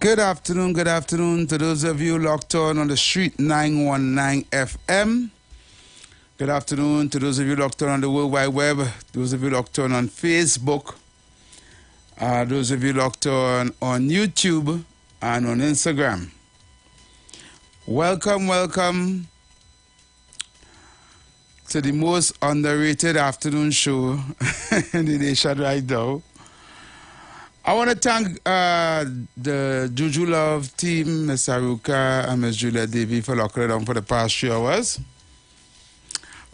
Good afternoon to those of you locked on the street 919 FM. Good afternoon to those of you locked on the World Wide Web, those of you locked on Facebook, those of you locked on YouTube and on Instagram. Welcome to the most underrated afternoon show in the nation right now. I want to thank the Juju Love team, Ms. Aruka and Ms. Julia Davy for locking it down for the past 3 hours.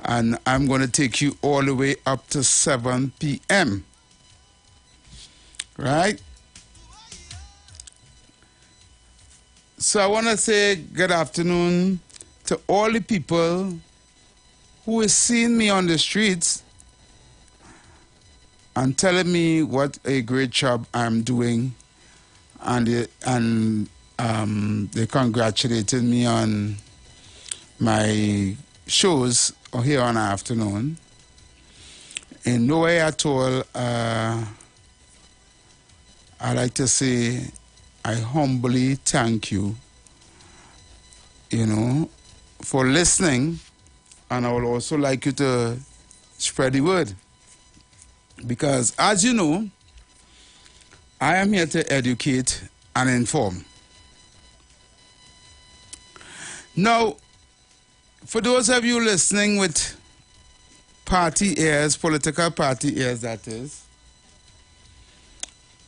And I'm going to take you all the way up to 7 p.m. Right? So I want to say good afternoon to all the people who is seeing me on the streets and telling me what a great job I'm doing, and they congratulated me on my shows here on afternoon. In no way at all, I like to say I humbly thank you, for listening, and I would also like you to spread the word. Because, as you know, I am here to educate and inform. Now, for those of you listening with party ears, political party ears, that is,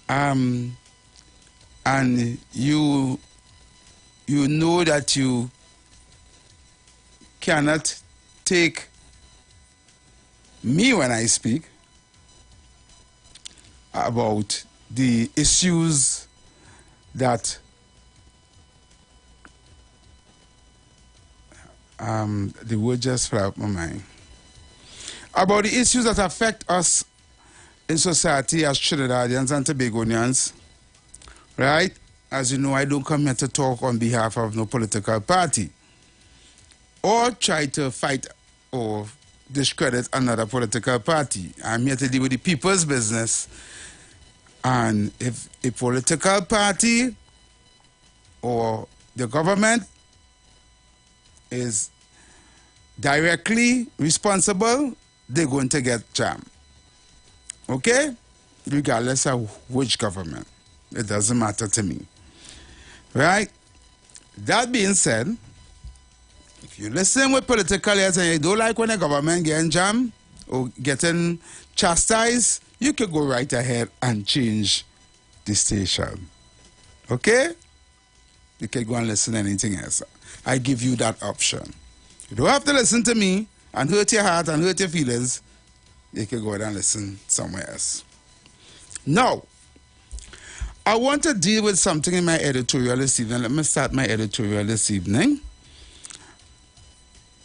and you know that you cannot take me when I speak about the issues that the word just fell out my mind. About the issues that affect us in society as Trinidadians and Tobagonians, right? As you know, I don't come here to talk on behalf of no political party or try to fight or discredit another political party. I'm here to deal with the people's business. And if a political party or the government is directly responsible, they're going to get jammed. Okay? Regardless of which government. It doesn't matter to me. Right? That being said, if you listen with political ears and you don't like when the government getting jammed or getting chastised, you can go right ahead and change the station. Okay? You can go and listen to anything else. I give you that option. You don't have to listen to me and hurt your heart and hurt your feelings. You can go ahead and listen somewhere else. Now, I want to deal with something in my editorial this evening. Let me start my editorial this evening.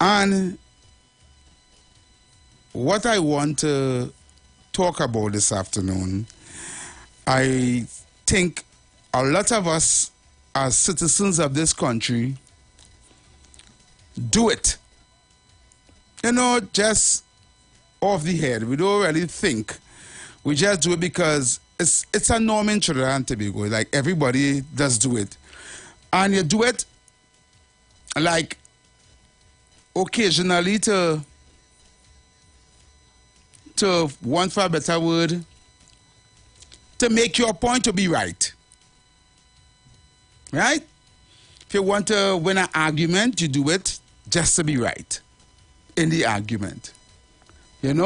And what I want to talk about this afternoon, I think a lot of us as citizens of this country do it. Just off the head. We don't really think. We just do it because it's a norm in Trinidad and Tobago. Like, everybody does do it. And you do it, like, occasionally to want for a better word, to make your point to be right. Right? If you want to win an argument, you do it just to be right in the argument. And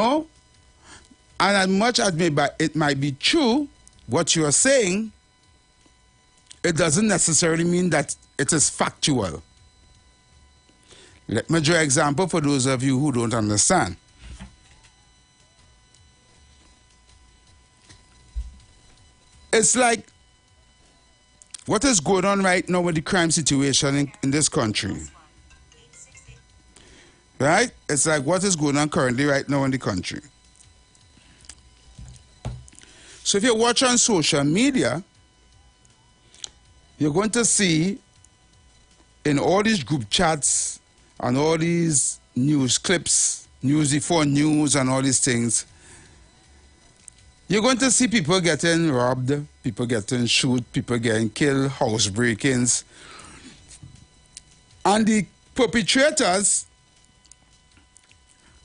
as much as it might be true, what you are saying, it doesn't necessarily mean that it is factual. Let me draw an example for those of you who don't understand. It's like what is going on right now with the crime situation in this country. Right? It's like what is going on currently right now in the country. So if you watch on social media, you're going to see in all these group chats and all these news clips, News before news and all these things, You're going to see people getting robbed, people getting shot, people getting killed, house break-ins. And the perpetrators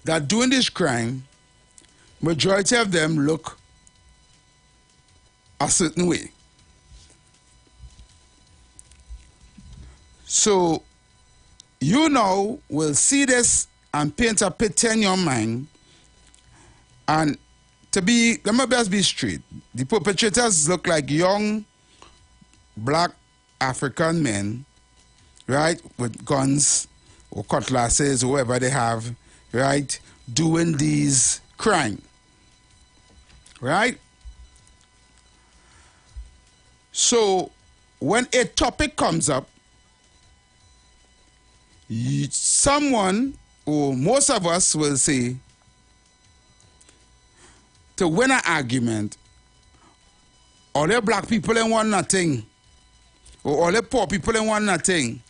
that doing this crime, majority of them look a certain way. So you now will see this and paint a picture in your mind. And let me best be straight. The perpetrators look like young black African men, right, with guns or cutlasses or whatever they have, right, doing these crime, right? So when a topic comes up, someone or most of us will say, to win an argument, all the black people ain't want nothing, or all the poor people ain't want nothing,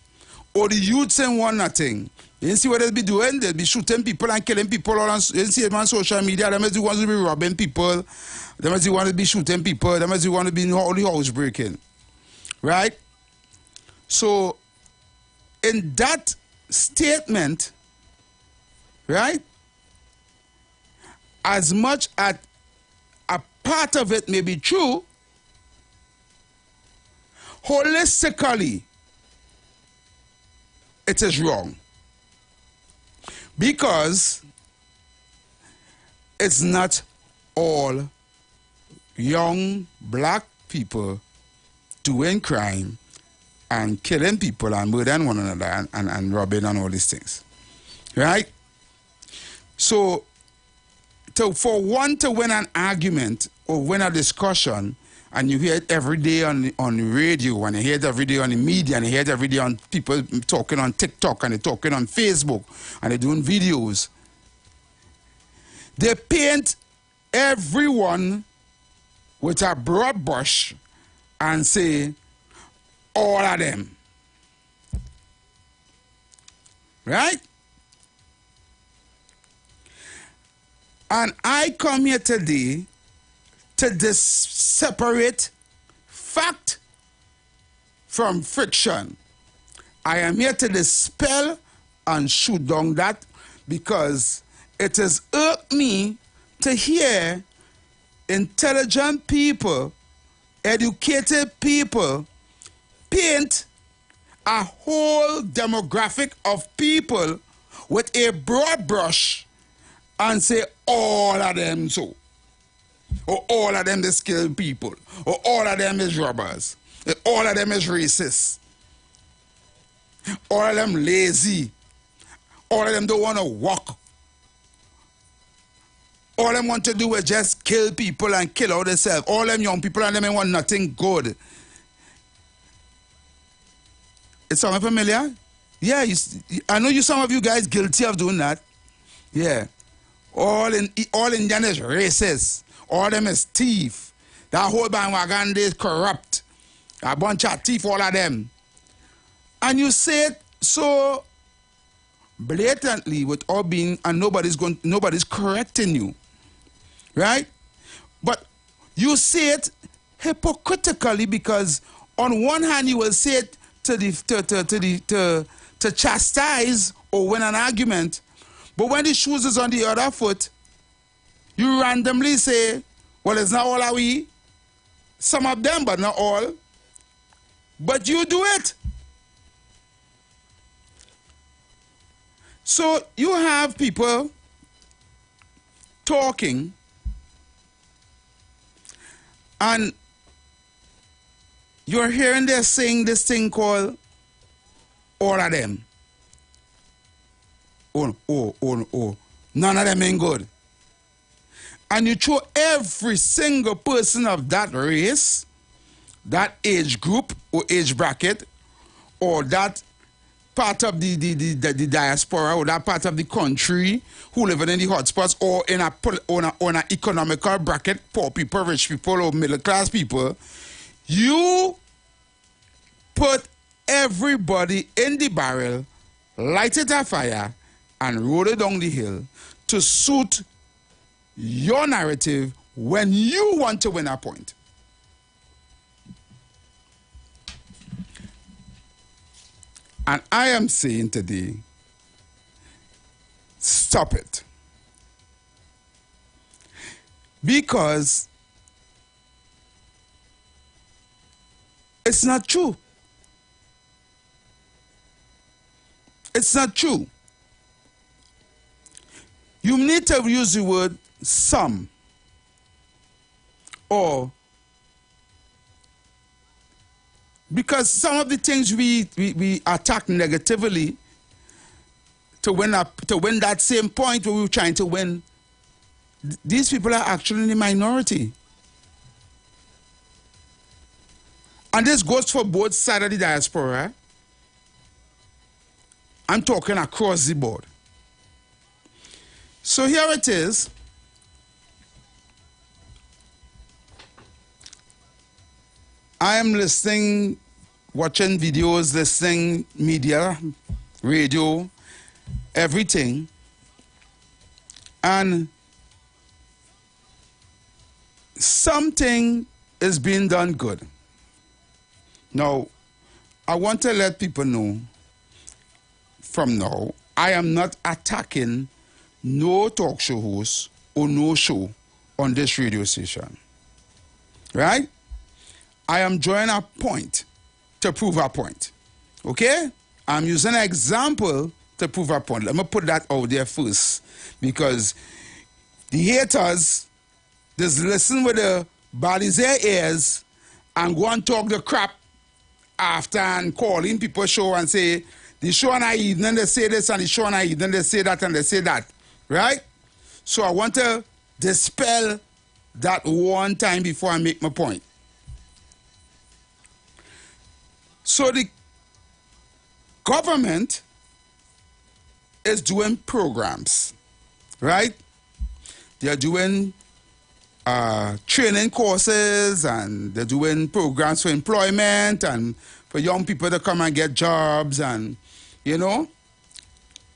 or the youths ain't want nothing. You see what they'll be doing? They'll be shooting people and killing people all on, you see it on social media. They must be want to be robbing people. They must be want to be shooting people. They must be want to be all the house breaking. Right? So, in that statement, right, as much as a part of it may be true, holistically, it is wrong. Because it's not all young black people doing crime and killing people and murdering one another and robbing and all these things. Right? So, for one to win an argument or win a discussion, and you hear it every day on the radio, and you hear it every day on the media, and you hear it every day on people talking on TikTok, and they're talking on Facebook, and they're doing videos. They paint everyone with a broad brush and say, all of them. Right? And I come here today to separate fact from fiction. I am here to dispel and shoot down that, because it has irked me to hear intelligent people, educated people, paint a whole demographic of people with a broad brush and say all of them so. Or all of them is kill people. Or all of them is robbers. Or all of them is racist. All of them lazy. All of them don't want to work. All them want to do is just kill people and kill out themselves. All them young people and them ain't want nothing good. It sound familiar? Yeah, I know some of you guys guilty of doing that. Yeah. All Indian is racist. All them is thief. That whole bandwagon is corrupt. A bunch of thief, all of them. And you say it so blatantly without being, and nobody's correcting you. Right? But you say it hypocritically, because on one hand you will say it to chastise or win an argument, but when the shoes is on the other foot, you randomly say, well, it's not all of we. Some of them, but not all. But you do it. So you have people talking, and you're hearing they're saying this thing called all of them. Oh. None of them ain't good. And you throw every single person of that race, that age group or age bracket, or that part of the diaspora, or that part of the country who live in the hotspots, or in a economical bracket, poor people, rich people, or middle class people, you put everybody in the barrel, light it on fire, and roll it down the hill to suit your narrative, when you want to win a point. And I am saying today, stop it. Because it's not true. It's not true. You need to use the word some or because some of the things we attack negatively to win that same point where we were trying to win, these people are actually in the minority. And this goes for both sides of the diaspora. I'm talking across the board. So here it is. I am listening, watching videos, listening, media, radio, everything. And something is being done good. Now, I want to let people know from now, I am not attacking no talk show host or no show on this radio station. Right? I am drawing a point to prove a point. Okay? I'm using an example to prove a point. Let me put that out there first. Because the haters just listen with the bodies their ears and go and talk the crap after and calling people show and say, the show on a evening they say this and the show on a evening they say that and they say that. Right? So I want to dispel that one time before I make my point. So the government is doing programs, right? They are doing training courses and they're doing programs for employment and for young people to come and get jobs and, you know.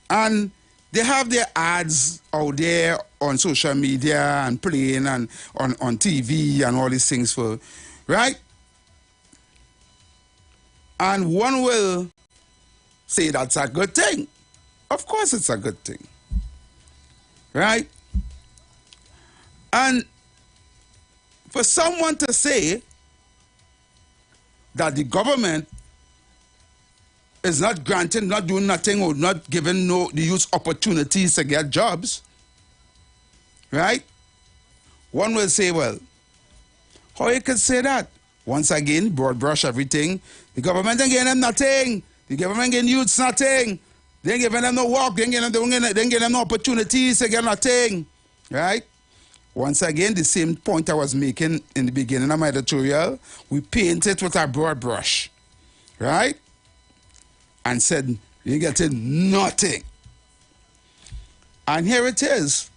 And they have their ads out there on social media and playing and on TV and all these things for, right? And one will say that's a good thing. Of course it's a good thing. Right? And for someone to say that the government is not granting, not doing nothing or not giving the youth opportunities to get jobs, right? One will say, well, how you can say that? Once again, broad brush everything. The government ain't giving them nothing. The government giving youths nothing. They ain't giving them no work. They ain't giving them no opportunities to get nothing. Right? Once again, the same point I was making in the beginning of my editorial. We paint it with a broad brush. Right? And said, you getting nothing. And here it is.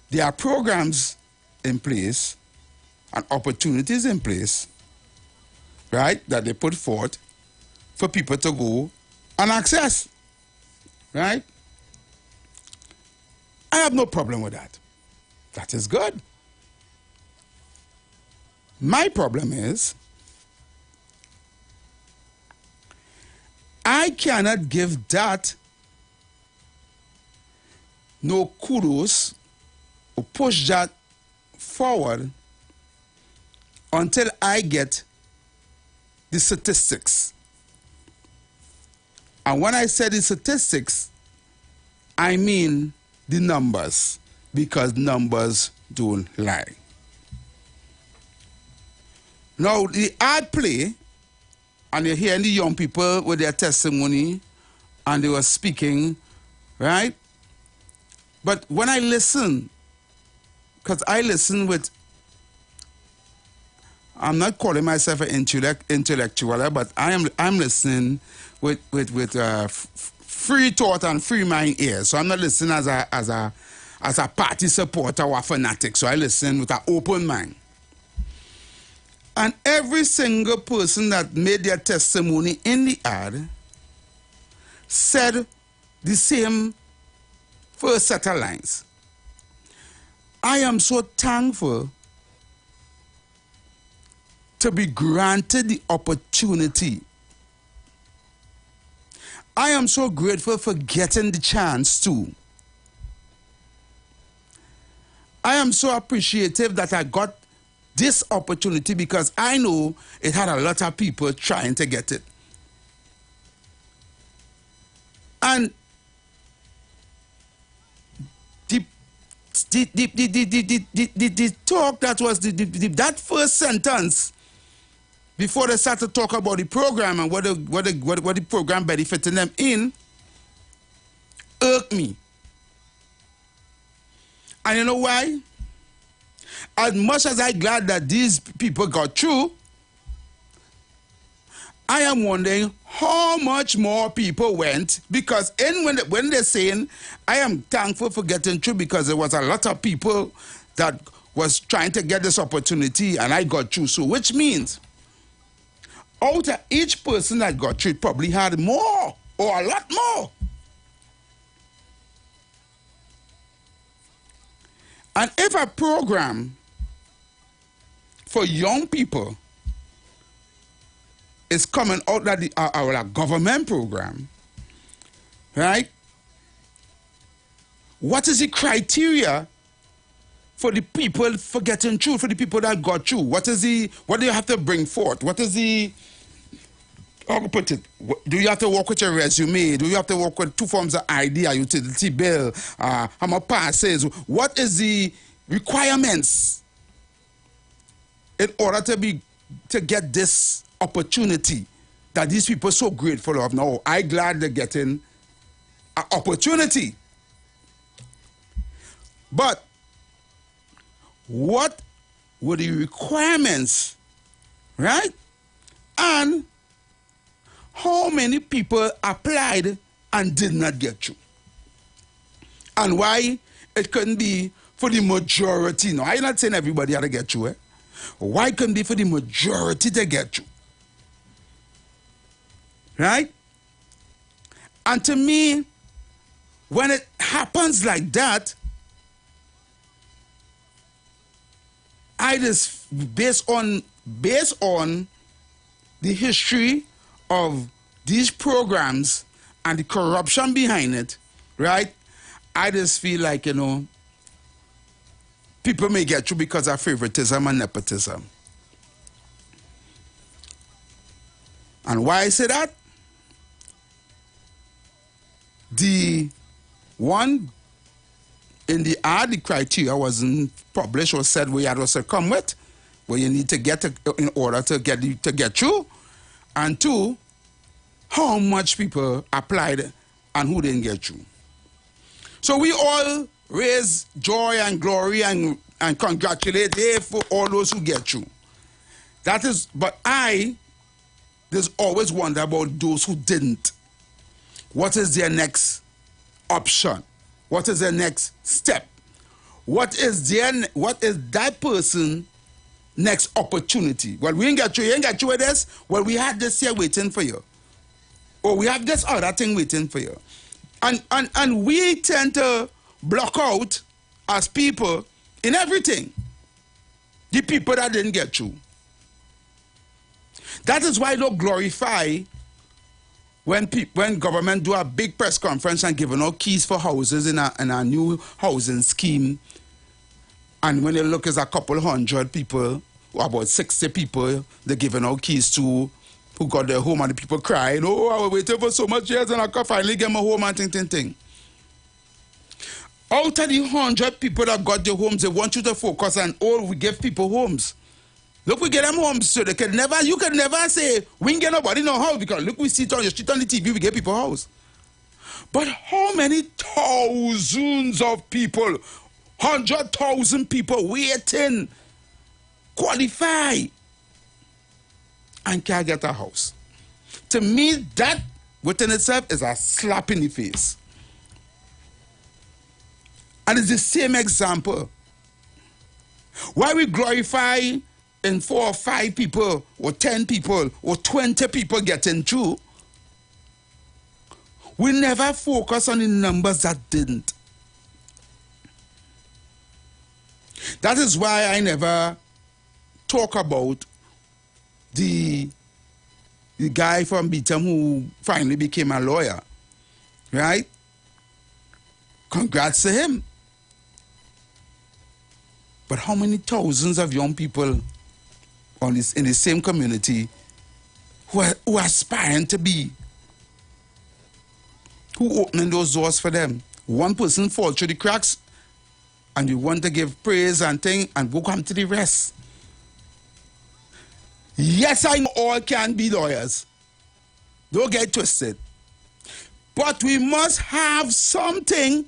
There are programs in place and opportunities in place, right, that they put forth for people to go and access, right? I have no problem with that. That is good. My problem is I cannot give that no kudos or push that forward until I get the statistics. And when I say the statistics, I mean the numbers, because numbers don't lie. Now, the ad play, and you're hearing the young people with their testimony, and they were speaking, right? But when I listen, because I listen with, I'm not calling myself an intellectual, but I'm listening with free thought and free mind ears. So I'm not listening as a party supporter or a fanatic. So I listen with an open mind. And every single person that made their testimony in the ad said the same first set of lines. I am so thankful to be granted the opportunity. I am so grateful for getting the chance to. I am so appreciative that I got this opportunity because I know it had a lot of people trying to get it. And the talk that was that first sentence before they started to talk about the program and what the program benefiting them in irked me. And you know why? As much as I'm glad that these people got through, I am wondering how much more people went, because when they're saying, I am thankful for getting through because there was a lot of people that was trying to get this opportunity and I got through. So which means out of each person that got through probably had more or a lot more. And if a program for young people is coming out that our government program, right? What is the criteria for the people for getting through, for the people that got through? What do you have to bring forth? What is how to put it? Do you have to work with your resume? Do you have to work with 2 forms of ID, a utility bill, how much passes? What is the requirements in order to get this opportunity that these people are so grateful of? Now, I'm glad they're getting an opportunity. But what were the requirements, right? And how many people applied and did not get through? And why it couldn't be for the majority? No, I'm not saying everybody had to get through it. Why couldn't it be for the majority to get through? Right? And to me, when it happens like that, I just, based on the history of these programs and the corruption behind it, right? I just feel like, people may get through because of favoritism and nepotism. And why I say that? The one in the the criteria wasn't published or said we had to come with, where you need to get in order to get through, and 2, how much people applied and who didn't get through. So we all raise joy and glory and congratulate for all those who get through. That is, but there's always wonder about those who didn't. What is their next option? What is their next step? What is that person next opportunity? Well, we ain't get through. You ain't get through with this. Well, we had this here waiting for you. Or we have this other thing waiting for you. And we tend to block out, as people, in everything, the people that didn't get through. That is why I don't glorify when government do a big press conference and giving out keys for houses in a new housing scheme, and when you look, it's a couple hundred people, or about 60 people, they're giving out keys to, who got their home, and the people crying, oh, I was waiting for so much years and I could finally get my home and thing. Out of the 100 people that got their homes, they want you to focus on, oh, we give people homes. Look, we get them homes, so you can never say, we ain't get nobody no house, because look, we see it on your street on the TV, we get people house. But how many thousands of people, 100,000 people waiting, qualify, and can't get a house? To me, that within itself is a slap in the face. And it's the same example. Why we glorify in 4 or 5 people, or 10 people, or 20 people getting through, we never focus on the numbers that didn't. That is why I never talk about the guy from Beetham who finally became a lawyer, right? Congrats to him. But how many thousands of young people in the same community who are aspiring to be, who opening those doors for them? One person fall through the cracks and you want to give praise and thing and go come to the rest. Yes, I know all can be lawyers. Don't get twisted. But we must have something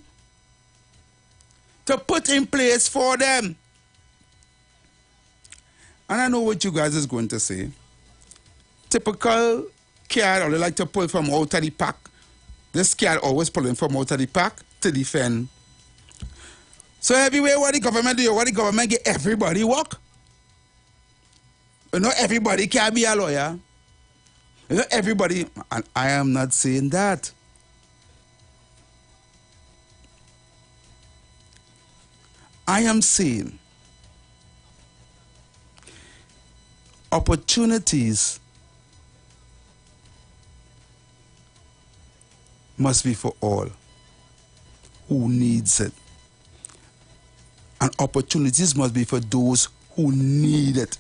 to put in place for them. And I know what you guys is going to say. Typical card, or they like to pull from out of the pack. This card always pulling from out of the pack to defend. So everywhere what the government do, what the government get everybody work. You know, everybody can be a lawyer. You know, everybody, and I am not saying that. I am saying opportunities must be for all who needs it. And opportunities must be for those who need it.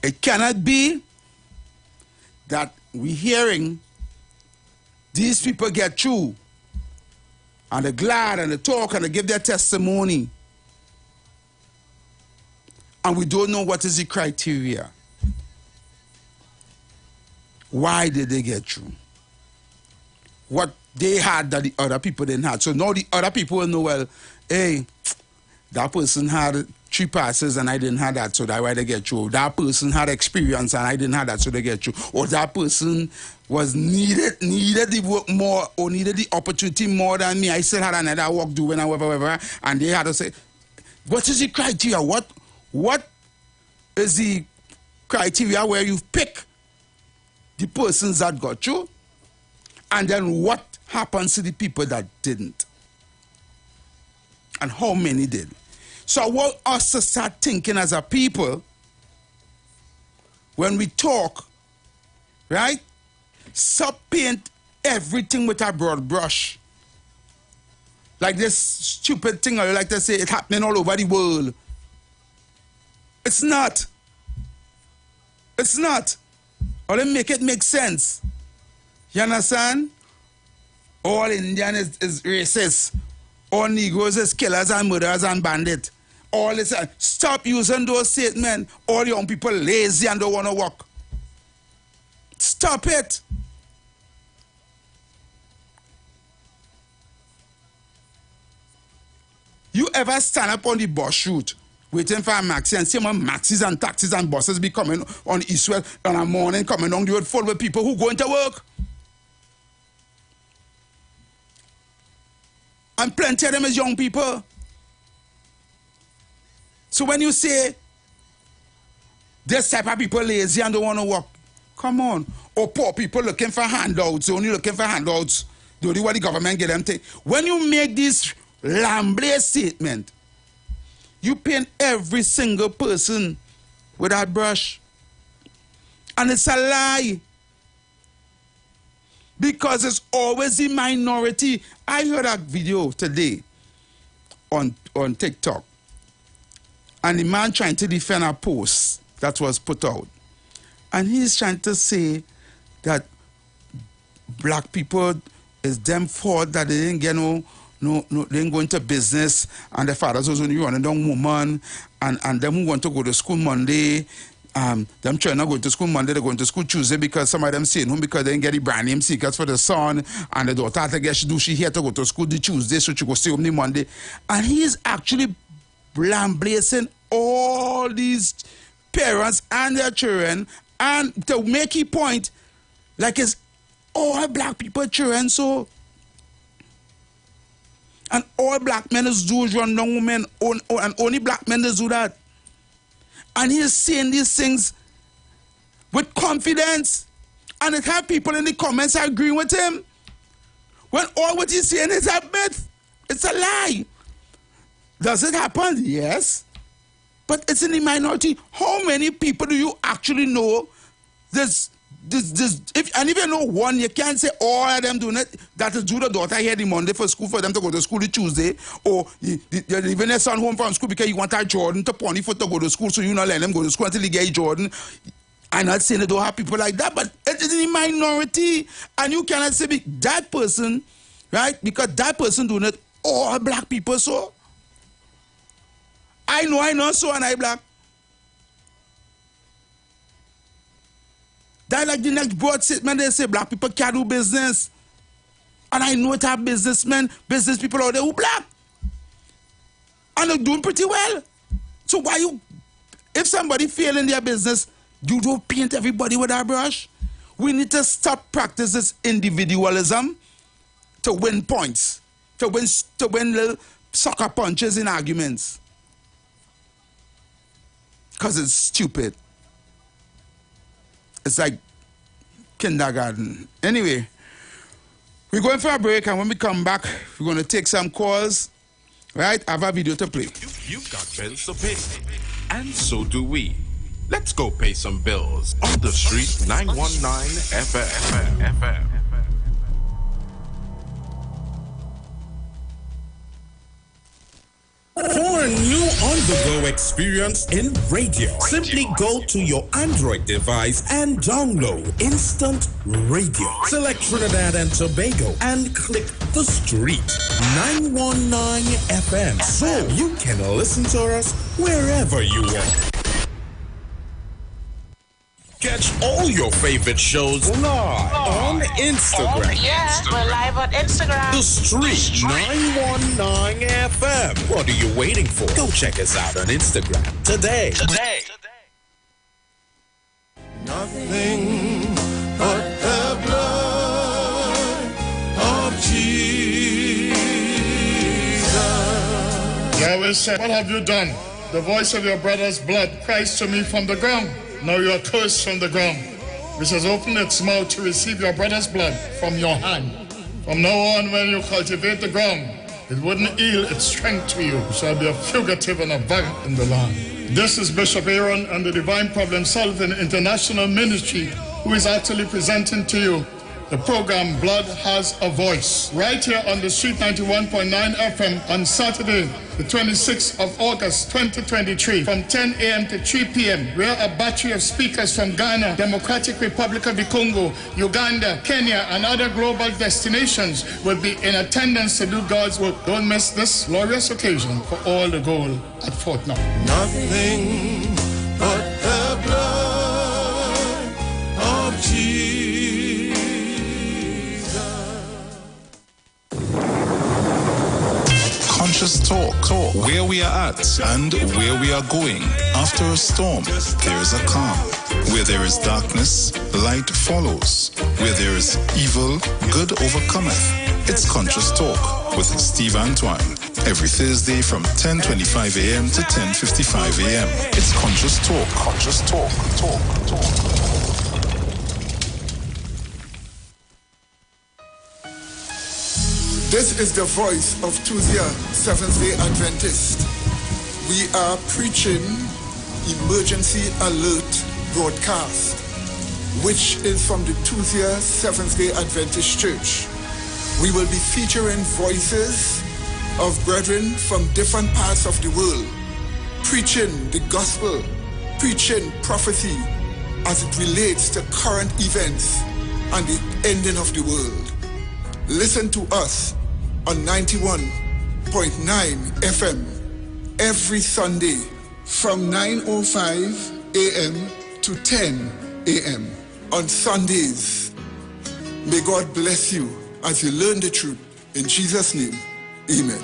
It cannot be that we're hearing these people get through and they're glad and they talk and they give their testimony and we don't know what is the criteria. Why did they get through? What they had that the other people didn't have. So now the other people will know, well, hey, that person had 3 passes and I didn't have that, so that's why they get through. That person had experience and I didn't have that, so they get through. Or that person was needed the work more or needed the opportunity more than me. I still had another work doing and whatever, and they had to say, what is the criteria? What is the criteria where you pick the persons that got through, and then what happens to the people that didn't? And how many did? So I want us to start thinking as a people, when we talk, right? Stop paint everything with a broad brush. Like this stupid thing I like to say, it's happening all over the world. It's not. It's not. Or they make it make sense. You understand? All Indian is racist. All Negroes is killers and murderers and bandits. All this. Stop using those statements. All young people lazy and don't want to work. Stop it. You ever stand up on the bus route waiting for a maxi and see my maxis and taxis and buses be coming on Eastwell on a morning coming down the road full with people who going to work? And plenty of them is young people. So when you say this type of people lazy and don't want to work, come on. Or poor people looking for handouts, only looking for handouts. The only what the government get them take. When you make this lamblay statement, you paint every single person with that brush. And it's a lie. Because it's always the minority. I heard a video today on TikTok. And the man trying to defend a post that was put out. And he's trying to say that black people, is them fault that they didn't get no, they didn't go into business, and the fathers was only running down woman, and them who want to go to school Monday, them trying not go to school Monday, they're going to school Tuesday because some of them staying home because they didn't get the brand name seekers for the son, and the daughter had to get she had to go to school the Tuesday, so she go stay home the Monday. And he is actually blazing all these parents and their children, and to make a point, like it's all black people children, so. And all black men is do run down women, and only black men is do that. And he is saying these things with confidence. And it have people in the comments agreeing with him. When all what he's saying is a myth. It's a lie. Does it happen? Yes. But it's in the minority. How many people do you actually know? If you know one, you can't say all of them doing it. That is due the daughter here the Monday for school, for them to go to school the Tuesday, or you're leaving their son home from school because you want a Jordan to pony foot to go to school, so you not let them go to school until they get a Jordan. I'm not saying they don't have people like that, but it is in the minority, and you cannot say that person, right? Because that person doing it, all black people so. I know, so and I black. That like the next broad statement, they say black people can't do business. And I know it have business people out there who black. And they're doing pretty well. So why you, if somebody fail in their business, you don't paint everybody with a brush? We need to stop practicing this individualism to win points, to win little sucker punches in arguments. Because it's stupid. It's like kindergarten. Anyway, we're going for a break, and when we come back, we're going to take some calls. Right? I have a video to play. You've got bills to pay, and so do we. Let's go pay some bills on the street 919 FM. For a new on-the-go experience in radio, simply go to your Android device and download Instant Radio. Select Trinidad and Tobago and click the street 919 FM so you can listen to us wherever you want. Catch all your favorite shows live on Instagram. Oh, yeah, we're live on Instagram. The Street 919 FM. What are you waiting for? Go check us out on Instagram today. Nothing but the blood of Jesus. Yahweh said, what have you done? The voice of your brother's blood cries to me from the ground. Now you are cursed from the ground, which has opened its mouth to receive your brother's blood from your hand. From now on, when you cultivate the ground, it wouldn't yield its strength to you. You shall be a fugitive and a vagrant in the land. This is Bishop Aaron and the Divine Problem Solving International Ministry, who is actually presenting to you the program Blood Has a Voice, right here on the Street 91.9 FM on Saturday, the 26th of August, 2023, from 10 a.m. to 3 p.m., where a battery of speakers from Ghana, Democratic Republic of the Congo, Uganda, Kenya, and other global destinations will be in attendance to do God's work. Don't miss this glorious occasion for all the gold at Fort Knox. Nothing but the blood of Jesus. Conscious Talk, where we are at and where we are going. After a storm, there is a calm. Where there is darkness, light follows. Where there is evil, good overcometh. It's Conscious Talk with Steve Antoine. Every Thursday from 10:25 a.m. to 10:55 a.m. It's Conscious Talk. Conscious Talk. This is the voice of Tuesday, Seventh-day Adventist. We are preaching Emergency Alert broadcast, which is from the Tuesday, Seventh-day Adventist Church. We will be featuring voices of brethren from different parts of the world, preaching the gospel, preaching prophecy as it relates to current events and the ending of the world. Listen to us on 91.9 FM every Sunday from 9:05 a.m. to 10 a.m. on Sundays. May God bless you as you learn the truth. In Jesus' name, amen.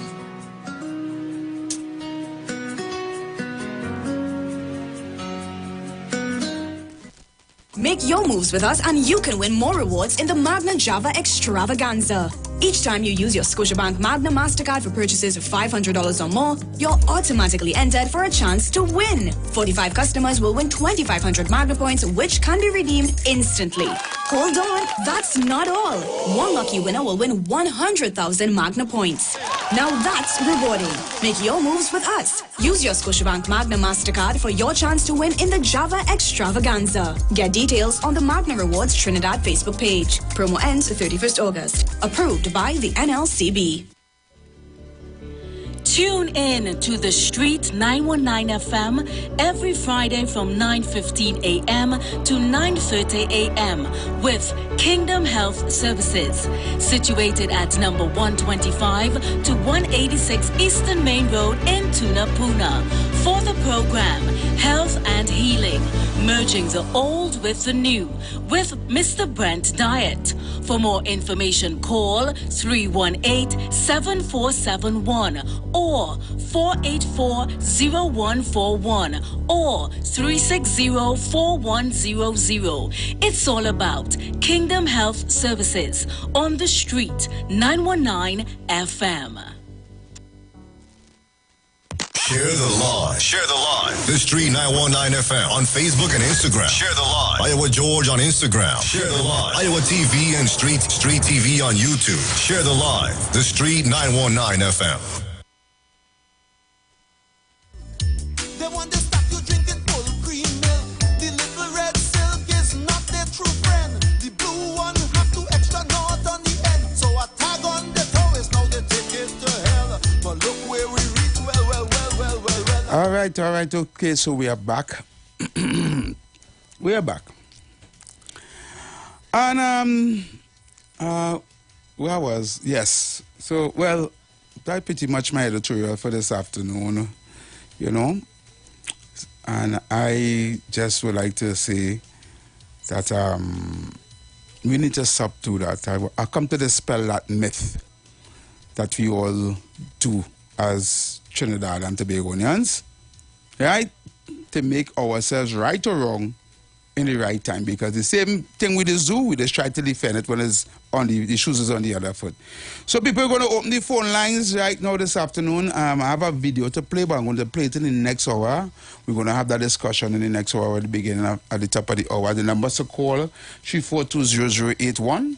Make your moves with us and you can win more rewards in the Magna Java Extravaganza. Each time you use your Scotiabank Magna MasterCard for purchases of $500 or more, you're automatically entered for a chance to win. 45 customers will win 2,500 Magna points, which can be redeemed instantly. Hold on, that's not all. One lucky winner will win 100,000 Magna points. Now that's rewarding. Make your moves with us. Use your Scotiabank Magna MasterCard for your chance to win in the Java Extravaganza. Get details on the Magna Rewards Trinidad Facebook page. Promo ends 31st August. Approved by the NLCB. Tune in to the Street 919 FM every Friday from 9:15 a.m. to 9:30 a.m. with Kingdom Health Services, situated at number 125 to 186 Eastern Main Road in Tunapuna. For the program, Health and Healing, merging the old with the new, with Mr. Brent Diet. For more information, call 318-7471 or 484-0141 or 360-4100. It's all about Kingdom Health Services on the Street 919 FM. Share the live. Share the live. The Street 919 FM on Facebook and Instagram. Share the live. Iowa George on Instagram. Share the live. Iowa TV and Street TV on YouTube. Share the live. The Street 919 FM. They want to stop you drinking full cream milk. The little red silk is not their true friend. The blue one have two extra knots on the end. So I tag on the toes. Now they take it to hell. But look where we reach. All right, okay, so we are back. We are back. And, where was, yes. So, well, that's pretty much my editorial for this afternoon, you know. And I just would like to say that we need to subdue that. I come to dispel that myth that we all do as Trinidad and Tobagonians, right? To make ourselves right or wrong in the right time, because the same thing we just do, we just try to defend it when it's on the shoes is on the other foot. So people are going to open the phone lines right now this afternoon. I have a video to play, but I'm going to play it in the next hour. We're going to have that discussion in the next hour at the beginning, at the top of the hour. The numbers to call 3420081,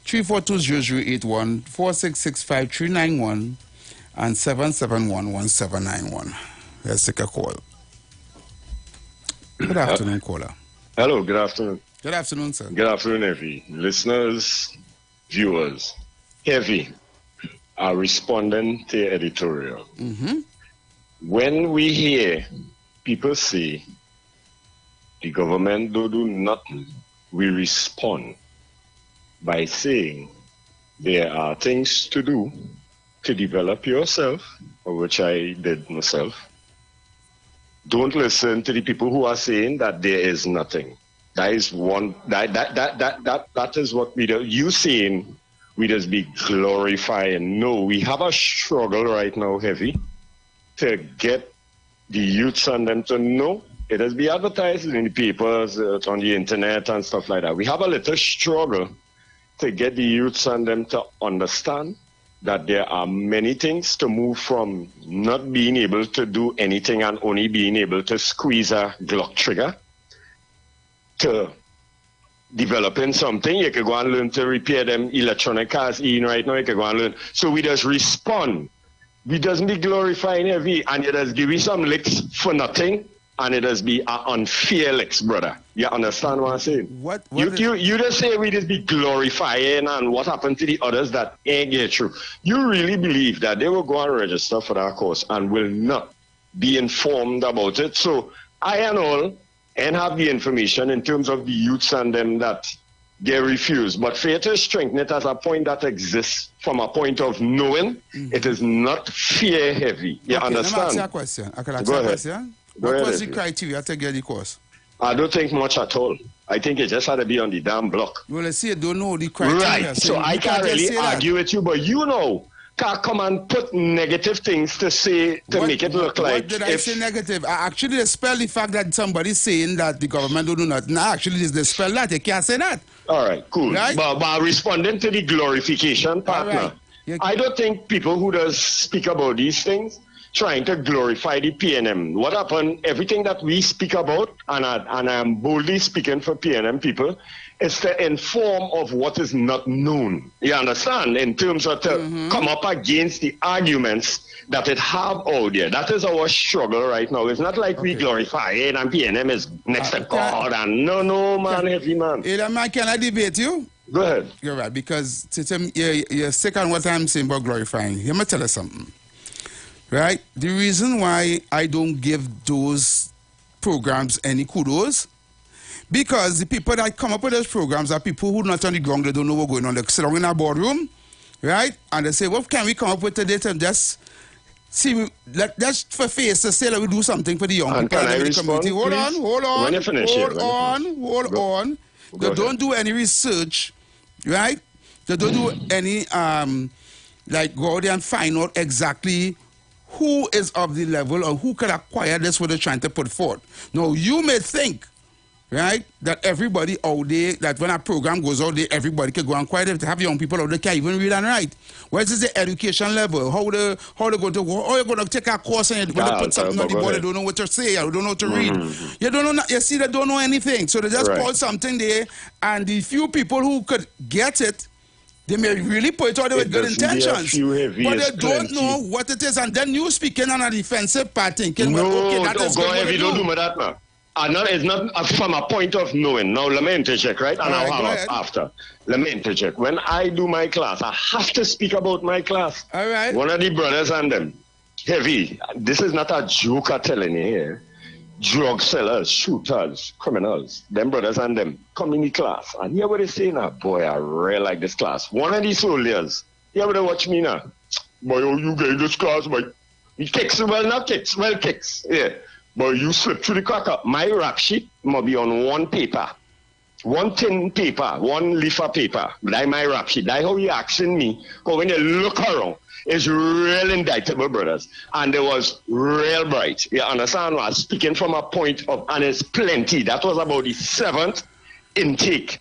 3420081, 4665391. And 7711791. Let's take a call. Good afternoon, caller. Hello, good afternoon. Good afternoon, sir. Good afternoon, Heavy. Listeners, viewers. Heavy are responding to your editorial. Mm-hmm. When we hear people say the government don't do nothing, we respond by saying there are things to do to develop yourself, which I did myself. Don't listen to the people who are saying that there is nothing. That is one. That is what we do. You saying we just be glorifying. No, we have a struggle right now, Heavy, to get the youths and them to know. It has been advertised in the papers, on the internet and stuff like that. We have a little struggle to get the youths and them to understand that there are many things to move from not being able to do anything and only being able to squeeze a Glock trigger to developing something. You can go and learn to repair them electronic cars right now. You can go and learn. So we just respond. We doesn't be glorifying Heavy, and you just give me some licks for nothing, and it does be an unfair licks, brother. You understand what I'm saying? What you just say we just be glorifying and what happened to the others that ain't get true. You really believe that they will go and register for that course and will not be informed about it? So I and all and have the information in terms of the youths and them that they refuse. But fair to strengthen it as a point that exists from a point of knowing it is not fear heavy. You understand? Let me ask you a question. I can ask you a question. What was the criteria to get the course? I don't think much at all. I think it just had to be on the damn block. Well, let's see, you don't know the criteria. Right, so I can't really argue with you, but you know, can't come and put negative things to say to make it look like. What did I say negative? I actually dispel the fact that somebody's saying that the government don't do nothing. I actually just dispel that. You can't say that. All right, cool. Right? But responding to the glorification partner, I don't think people who does speak about these things trying to glorify the PNM. What happened, everything that we speak about, and I'm boldly speaking for PNM people, is to inform of what is not known. You understand? In terms of to come up against the arguments that it have out there. That is our struggle right now. It's not like we glorify it and PNM is next to God and no, man, heavy man. Man, can I debate you? Go ahead. You're right, because you're sick on what I'm saying about glorifying. Let me tell you something. Right? The reason why I don't give those programs any kudos, because the people that come up with those programs are people who not on the ground, they don't know what's going on. They sit down in a boardroom, right? And they say, what can we come up with today to just see, just for face to say that we do something for the young people in the community. Hold on. They don't do any research, right? They don't do any, like go out there and find out exactly who is of the level or who could acquire this what they're trying to put forth. Now, you may think, right, that everybody out there, that when a program goes out there, everybody can go and acquire it. To have young people out there can't even read and write. What is the education level? How you're going to take a course and when they put something on the board, they don't know what to say, or don't know what to read. You don't know. You see, they don't know anything. So they just put something there, and the few people who could get it, they may really put it out there with good intentions, but they don't know what it is. And then you speaking on a defensive part, thinking, that is go heavy, don't do that, man. It's not from a point of knowing. Now, let me interject, right? And I'll have after. Let me interject. When I do my class, I have to speak about my class. All right. One of the brothers and them, heavy, this is not a joke I'm telling you here. Drug sellers, shooters, criminals, them brothers and them come in the class. And hear what they say now, boy, I really like this class. One of these soldiers, hear what they watch me now. Boy, oh, you get this class, boy. He kicks, kicks, yeah. But you slip through the cracker. My rap sheet must be on one paper. One thin paper, one leaf of paper. That's my rap sheet. That's how you asking me. Because when you look around, it's real indictable, brothers. And it was real bright. You understand? I was speaking from a point of, and it's plenty. That was about the 7th intake.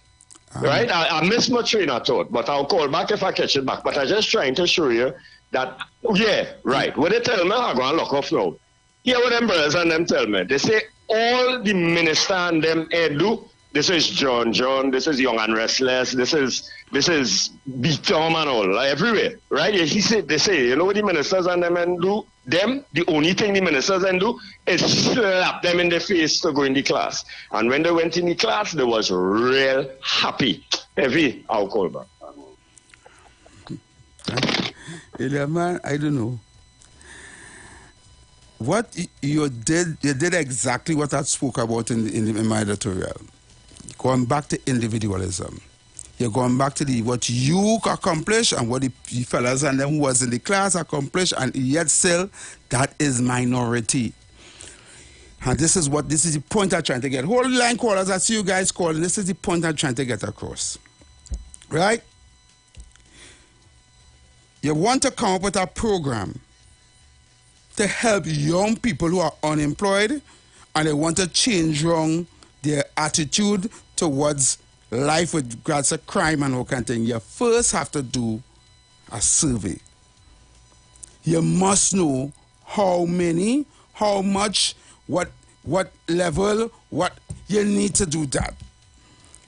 Right? I missed my train of thought, but I'll call back if I catch it back. But I'm just trying to show you that, yeah, right. When they tell me, I'm going to lock off now. Hear what them brothers and them tell me. They say all the minister and them do. This is John, this is Young and Restless, this is Big Tom and all, like everywhere, right? They say, you know what the ministers and them do? The only thing the ministers and do is slap them in the face to go in the class. And when they went in the class, they was real happy. Heavy, I'll call back. Man, I don't know. What you did exactly what I spoke about in my editorial. Going back to individualism. You're going back to what you accomplished and what the fellas and them who was in the class accomplished, and yet still, that is minority. And this is the point I'm trying to get. Hold the line, callers. I see you guys calling. This is the point I'm trying to get across. Right? You want to come up with a program to help young people who are unemployed, and they want to change wrong their attitude towards life with regards to crime and all kind of thing. You first have to do a survey. You must know how many, how much, what level, what you need to do that.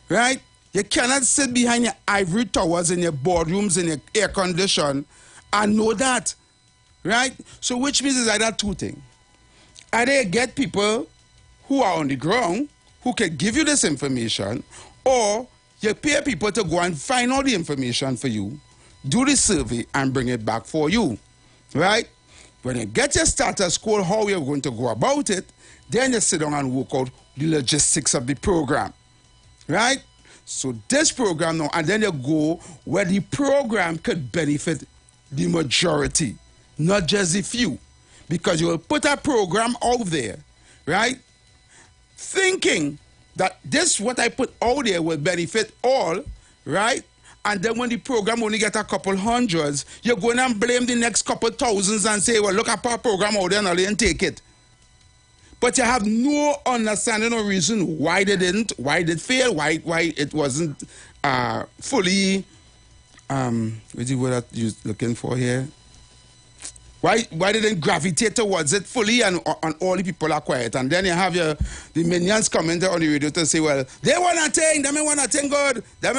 Right? You cannot sit behind your ivory towers in your boardrooms in your air condition and know that. Right? So which means is either two things. Either you get people who are on the ground who can give you this information, or you pay people to go and find all the information for you, do the survey, and bring it back for you. Right? When you get your status quo, how you're going to go about it, then you sit down and work out the logistics of the program. Right? So this program now, and then you go where the program could benefit the majority, not just the few. Because you will put a program out there, right? Thinking that this, what I put out there, will benefit all, right? And then when the program only get a couple hundreds, you're going to blame the next couple thousands and say, well, look at our program out there and I'll even take it. But you have no understanding or reason why they didn't, why it failed, why it wasn't fully, what's the word that you're looking for here? Why they didn't gravitate towards it fully and all the people are quiet? And then you have the minions commenting on the radio to say, well, they want a thing, they want a thing good, they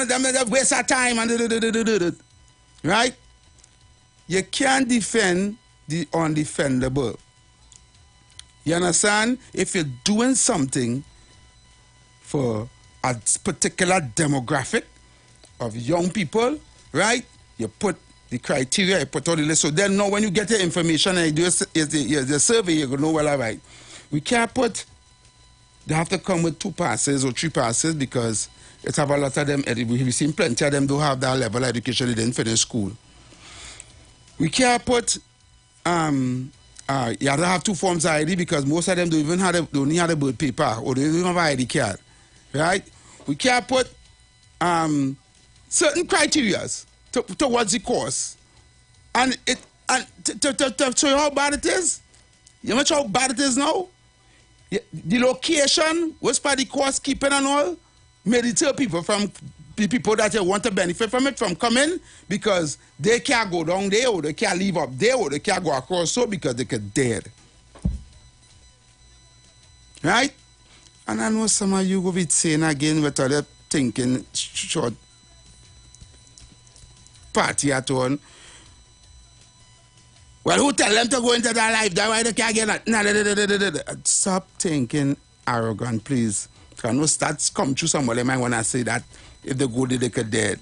waste our time and right? You can't defend the undefendable. You understand? If you're doing something for a particular demographic of young people, right? You put the criteria, you put all the list. So then now when you get the information and you do the survey, you're going to know, well, all right. We can't put, they have to come with 2 passes or 3 passes because it's have a lot of them, we've seen plenty of them don't have that level of education, they didn't finish school. We can't put, you have to have 2 forms of ID because most of them don't even have they only have a birth paper or they don't even have an ID card, right? We can't put certain criteria towards the course, and to show you how bad it is. You know how bad it is now. The location, what's part of the course keeping and all, may deter people from the people that you want to benefit from it from coming because they can't go down there or they can't leave up there or they can't go across so because they get dead. Right? And I know some of you will be saying again with other thinking short party at one. Well, who tell them to go into that life? That's why they can't get that. Stop thinking arrogant, please. Because no stats come true. Somebody might want to say that if they go there, they could dead.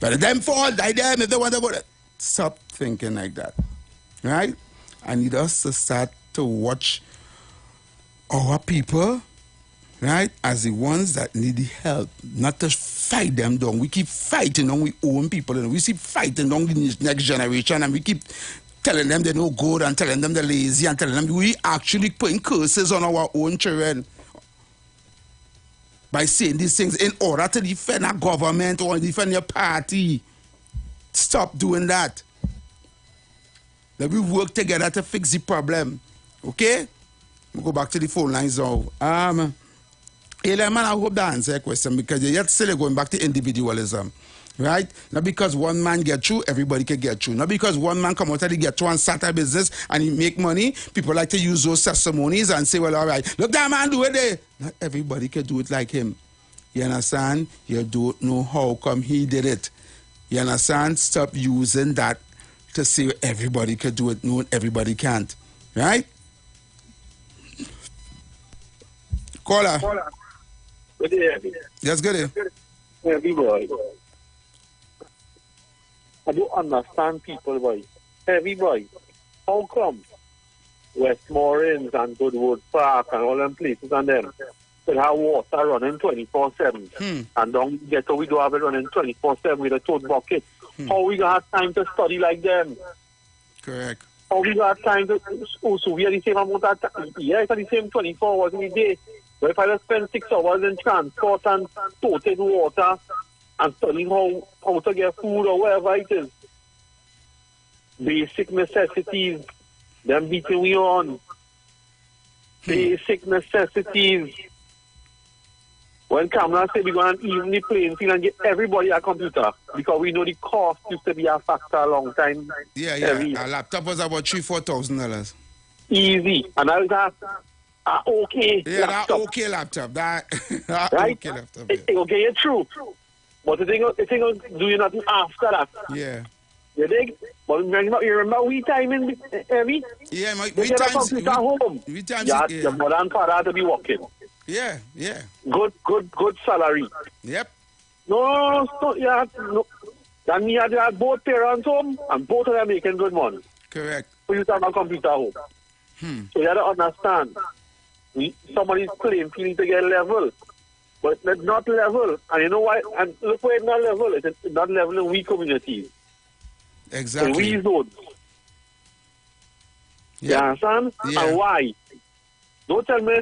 But them fall, die them if they want to go there. Stop thinking like that. Right? I need us to start to watch our people, right, as the ones that need the help, not to fight them down. We keep fighting on we own people, and we keep fighting on the next generation, and we keep telling them they're no good and telling them they're lazy and telling them we actually putting curses on our own children by saying these things in order to defend our government or defend your party. Stop doing that. Let we work together to fix the problem. Okay? We'll go back to the phone lines now. Man, I hope that answers your question because you're yet still going back to individualism. Right? Not because one man get through, everybody can get through. Not because one man come out and get through and start a business and he make money. People like to use those testimonies and say, well, all right, look, that man do it there. Not everybody can do it like him. You understand? You don't know how come he did it. You understand? Stop using that to say everybody can do it. No, everybody can't. Right? Caller. Good day. Yes, good day. Everybody. I don't understand people, boy. Everybody. How come Westmoreland and Goodwood Park and all them places and them could have water running 24/7 and don't get we do have it running 24/7 with a tote bucket? How we got time to study like them? Correct. How we got time to so we are the same amount of time? Yeah, it's the same 24 hours in a day. But if I just spend 6 hours in transport and toted water and studying how to get food or whatever it is, basic necessities, them beating we on. Basic necessities. When Kamala said we're going to even the playing field and get everybody a computer because we know the cost used to be a factor a long time. Yeah. A laptop was about $3,000-$4,000. Easy. And I was okay. Yeah, laptop. that okay laptop. That right? Okay laptop. Yeah. Okay, it's true. But the thing is, do you nothing after that? Yeah. You dig? But you remember we time in Evie? Yeah, we times at home. Your mother and father had to be working. Yeah. Good salary. Yep. No. Then we had both parents home and both of them making good money. Correct. So you have a computer home. So you have to understand. Somebody's playing field to get level. But it's not level. And you know why? And look where it's not level. It's not level in weak communities. Exactly. In we zones. Yep. You understand? Yeah. And why? Don't tell me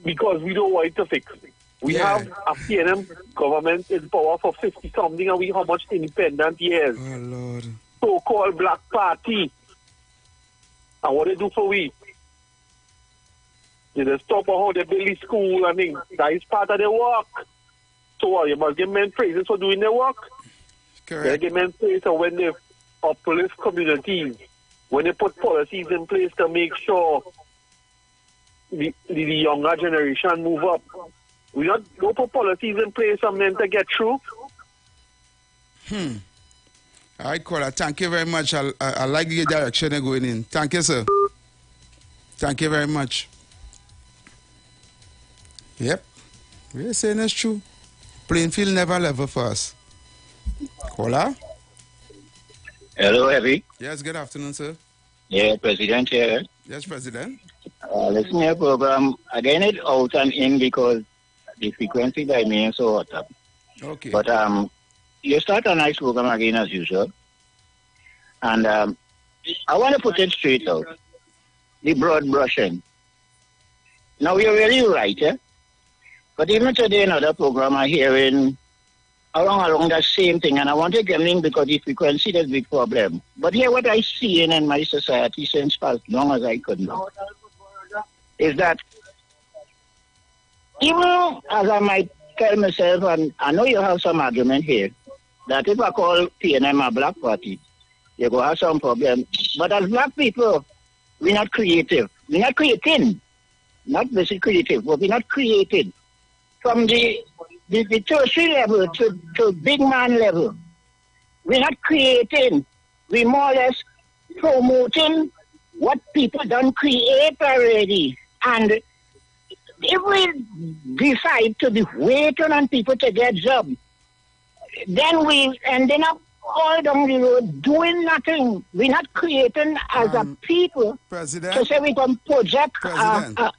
because we don't want it to fix. We have a PNM government in power for 50-something and we how much independent years. Oh, Lord. So-called Black Party. And what they do for we? They just stop how they build the school and things. That is part of their work. So you must give men praises for doing their work. Correct. They give men praise when they uplift communities, when they put policies in place to make sure the younger generation move up, we don't put policies in place for them to get through. All right, caller. Thank you very much. I like the direction they're going in. Thank you, sir. Thank you very much. Yep. We're saying it's true. Plainfield never level for us. Caller? Hello, Heavy. Yes, good afternoon, sir. Yeah, President here. Yes, President. Listen to your program. Again, it's out and in because the frequency that I mean so hot up. Okay. But you start a nice program again as usual. And I want to put it straight out. The broad brushing. Now, you're really right, eh? But even today, another program I'm hearing along that same thing, and I want to get in because the frequency is a big problem. But here, what I see in my society since as long as I could know is that even as I might tell myself, and I know you have some argument here, that if I call PNM a black party, you're going to have some problem. But as black people, we're not creative. We're not creating. Not basically creative, but we're not creating. From the tertiary level to big man level, we're not creating. We're more or less promoting what people don't create already. And if we decide to be waiting on people to get jobs, then we ending up all down the road doing nothing. We're not creating as a people President, to say we can project a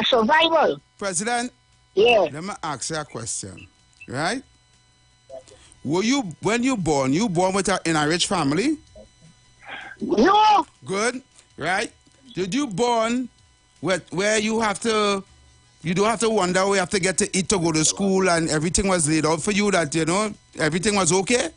survival. President, yeah. Let me ask you a question, right? When you born with in a rich family? No. Good, right? Did you born where you don't have to wonder where you have to get to eat to go to school and everything was laid out for you that, everything was okay?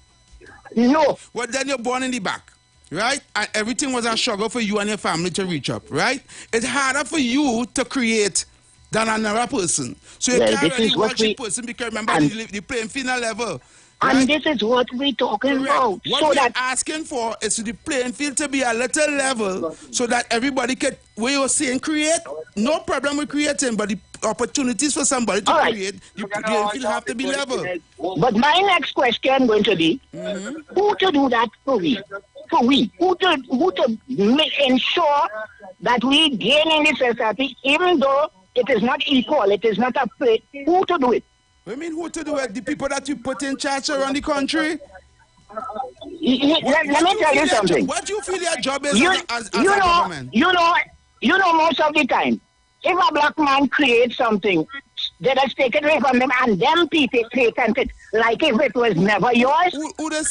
No. Well, then you're born in the back, right? And everything was a struggle for you and your family to reach up, right? It's harder for you to create than another person. So you can't really watch a person because remember the playing field level. Right? And this is what we're talking about. What so we're that asking for is the playing field to be a little level so that everybody can, where you're saying create, no problem with creating, but the opportunities for somebody to create, the playing field have to be level. But my next question going to be, who to do that for we? For we? Who to ensure that we gain in this society, even though it is not equal, it is not a play. Who to do it? I mean, who to do it? The people that you put in charge around the country? Let me tell you something. What do you feel your job is as a government? You know, most of the time, if a black man creates something, they just take it away from them and them people patent it like if it was never yours. Who they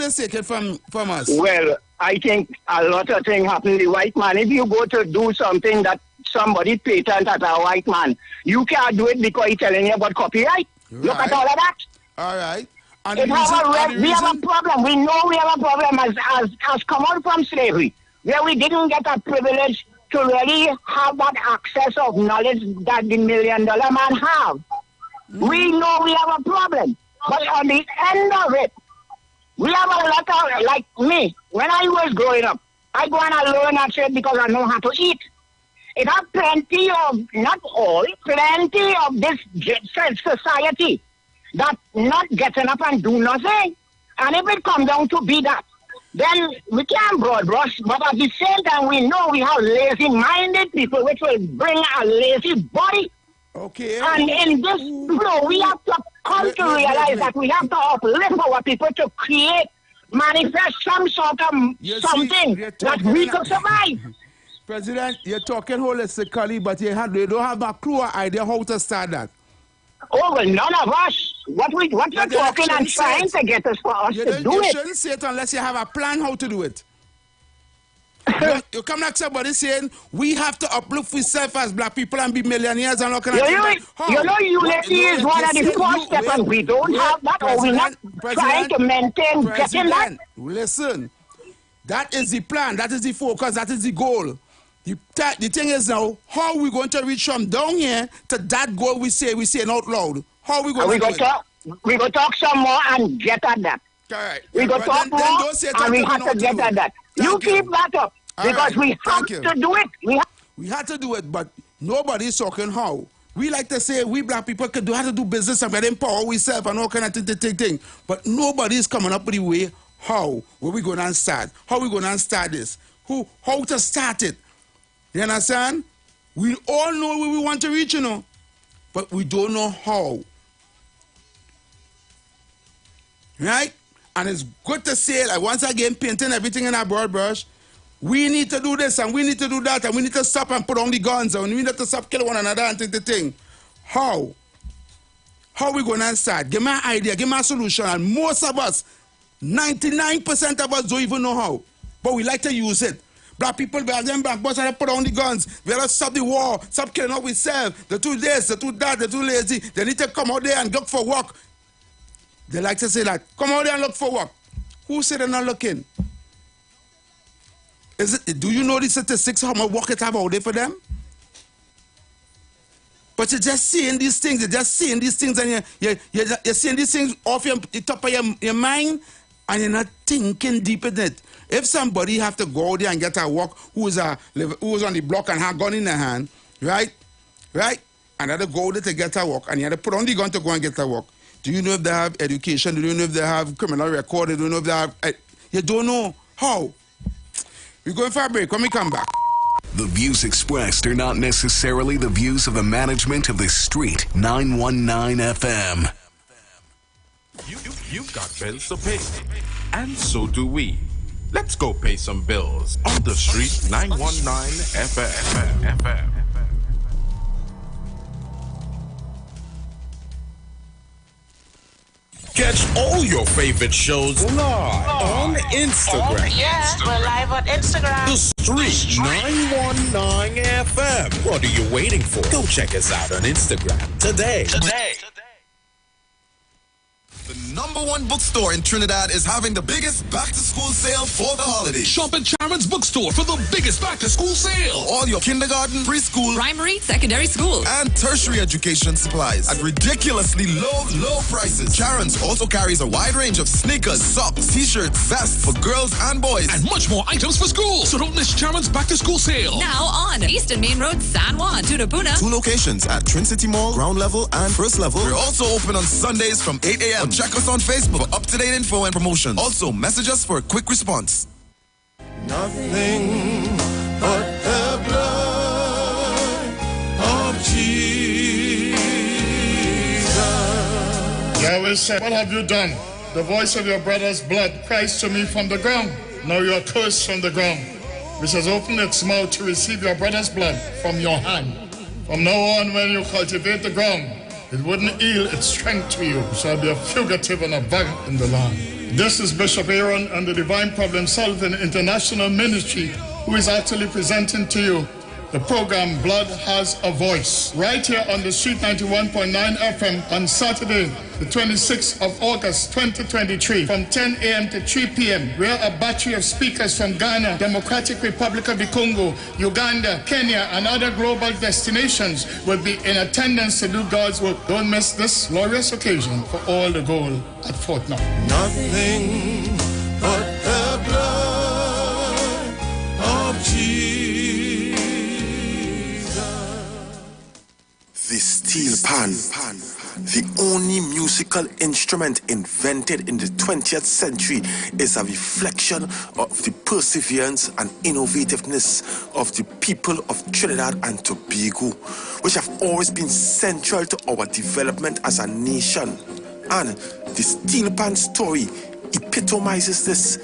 take it from us? Well, I think a lot of things happen to the white man. If you go to do something that somebody patent at a white man, you can't do it because he's telling you about copyright. Right. Look at all of that. All right. And we have a problem. We know we have a problem as come out from slavery, where we didn't get a privilege to really have that access of knowledge that the $1 million man have. We know we have a problem. But on the end of it, we have a lot of, like me, when I was growing up, I go and I learn a trade because I know how to eat. It has plenty of, not all, plenty of this society that not getting up and do nothing. And if it comes down to be that, then we can't broad brush, but at the same time we know we have lazy-minded people which will bring a lazy body. Okay. And in this flow, we have to come to realize that we have to uplift our people to create, manifest some sort of something that we could survive. President, you're talking holistically, but you don't have a clue or idea how to start that. Oh, well, none of us. What you're talking and trying to get us for us to do it. You shouldn't say it unless you have a plan how to do it. you come like somebody saying, we have to uplift ourselves as black people and be millionaires and all kind of things. You know, unity is one of the first steps, and we don't have that, or we're not trying to maintain getting that. Listen, that is the plan, that is the focus, that is the goal. The thing is now, how are we going to reach from down here to that goal we say out loud? How are we going to do it? We're going to talk some more and get at that. Correct. We go talk more, don't say and we something have we to know get do. at that. You Thank keep that up, All because right. we have Thank you. to do it. We had to do it, but nobody's talking how. We like to say we black people can do how to do business and get empower ourselves and all kind of thing. But nobody's coming up with the way how. Where we going to start? How we going to start this? How to start it? You understand? We all know where we want to reach, but we don't know how. Right? And it's good to say, like, once again, painting everything in a broad brush. We need to do this and we need to do that and we need to stop and put on the guns and we need to stop killing one another and thing. How? How we going to start? Give me an idea, give me a solution. And most of us, 99% of us don't even know how. But we like to use it. Black people, black boys, and put on the guns. We have to stop the war, stop killing up ourselves. They're too this, they're too that, they're too lazy. They need to come out there and look for work. They like to say that. Come out there and look for work. Who said they're not looking? Do you know the statistics, how much work it have out there for them? But you're just seeing these things, and you're seeing these things off the top of your mind, and you're not thinking deep in it. If somebody have to go out there and get a work who's on the block and have a gun in their hand, right? And they go there to get a work, and you have to put on the gun to go and get a work. Do you know if they have education? Do you know if they have criminal record? Do you know if they have... You don't know how. We're going for a break. When we come back. The views expressed are not necessarily the views of the management of the Street 919 FM. You've got bills to pay, and so do we. Let's go pay some bills on the Street 919 FM. Catch all your favorite shows live on Instagram. Oh, yeah, we're live on Instagram. The Street 919 FM. What are you waiting for? Go check us out on Instagram today. The #1 bookstore in Trinidad is having the biggest back-to-school sale for the holidays. Shop at Sharon's Bookstore for the biggest back-to-school sale. All your kindergarten, preschool, primary, secondary school, and tertiary education supplies at ridiculously low prices. Sharon's also carries a wide range of sneakers, socks, t-shirts, vests for girls and boys, and much more items for school. So don't miss Sharon's back-to-school sale. Now on Eastern Main Road, San Juan, Tunapuna. 2 locations at Twin City Mall, ground level and first level. We're also open on Sundays from 8 a.m. Check us on Facebook for up-to-date info and promotions. Also, message us for a quick response. Nothing but the blood of Jesus. Yahweh said, what have you done? The voice of your brother's blood cries to me from the ground. Now you are cursed from the ground, which has opened its mouth to receive your brother's blood from your hand. From now on, when you cultivate the ground, it wouldn't yield its strength to you. You shall be a fugitive and a vagrant in the land. This is Bishop Aaron and the Divine Problem Solving International Ministry, who is actually presenting to you the program Blood Has a Voice, right here on the Street 91.9 FM on Saturday, the 26th of August, 2023, from 10 a.m. to 3 p.m., where a battery of speakers from Ghana, Democratic Republic of the Congo, Uganda, Kenya, and other global destinations will be in attendance to do God's work. Don't miss this glorious occasion for all the gold at Fort Knox. Nothing but the blood of Jesus. The steel pan, the only musical instrument invented in the 20th century, is a reflection of the perseverance and innovativeness of the people of Trinidad and Tobago, which have always been central to our development as a nation. And the steel pan story epitomizes this,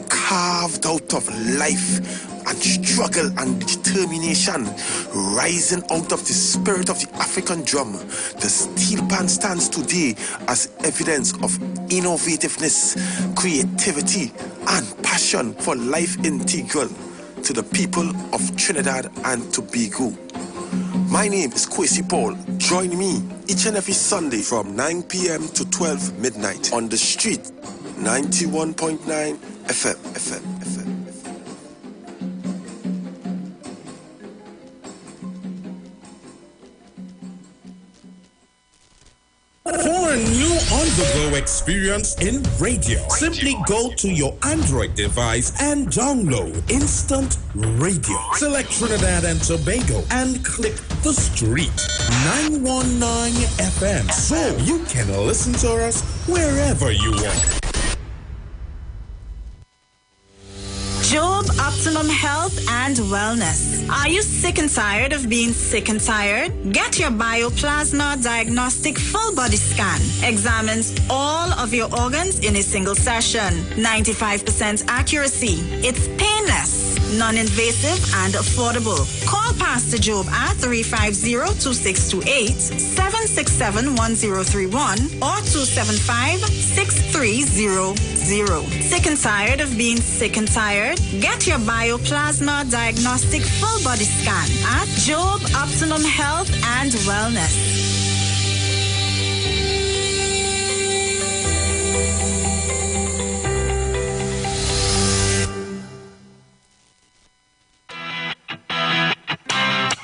carved out of life and struggle and determination, rising out of the spirit of the African drum. The steel pan stands today as evidence of innovativeness, creativity, and passion for life integral to the people of Trinidad and Tobago. My name is Kwesi Paul. Join me each and every Sunday from 9 p.m. to 12 midnight on the Street 91.9 FM. For a new on-the-go experience in radio. Simply go to your Android device and download Instant Radio. Select Trinidad and Tobago and click the street 919 FM so you can listen to us wherever you want. Job Optimum Health and Wellness. Are you sick and tired of being sick and tired? Get your Bioplasma Diagnostic Full Body Scan. Examines all of your organs in a single session. 95% accuracy. It's painless, non-invasive, and affordable. Call Pastor Job at 350-2628, 767-1031, or 275-6300. Sick and tired of being sick and tired? Get your Bioplasma Diagnostic Full Body Scan at Job Optimum Health and Wellness.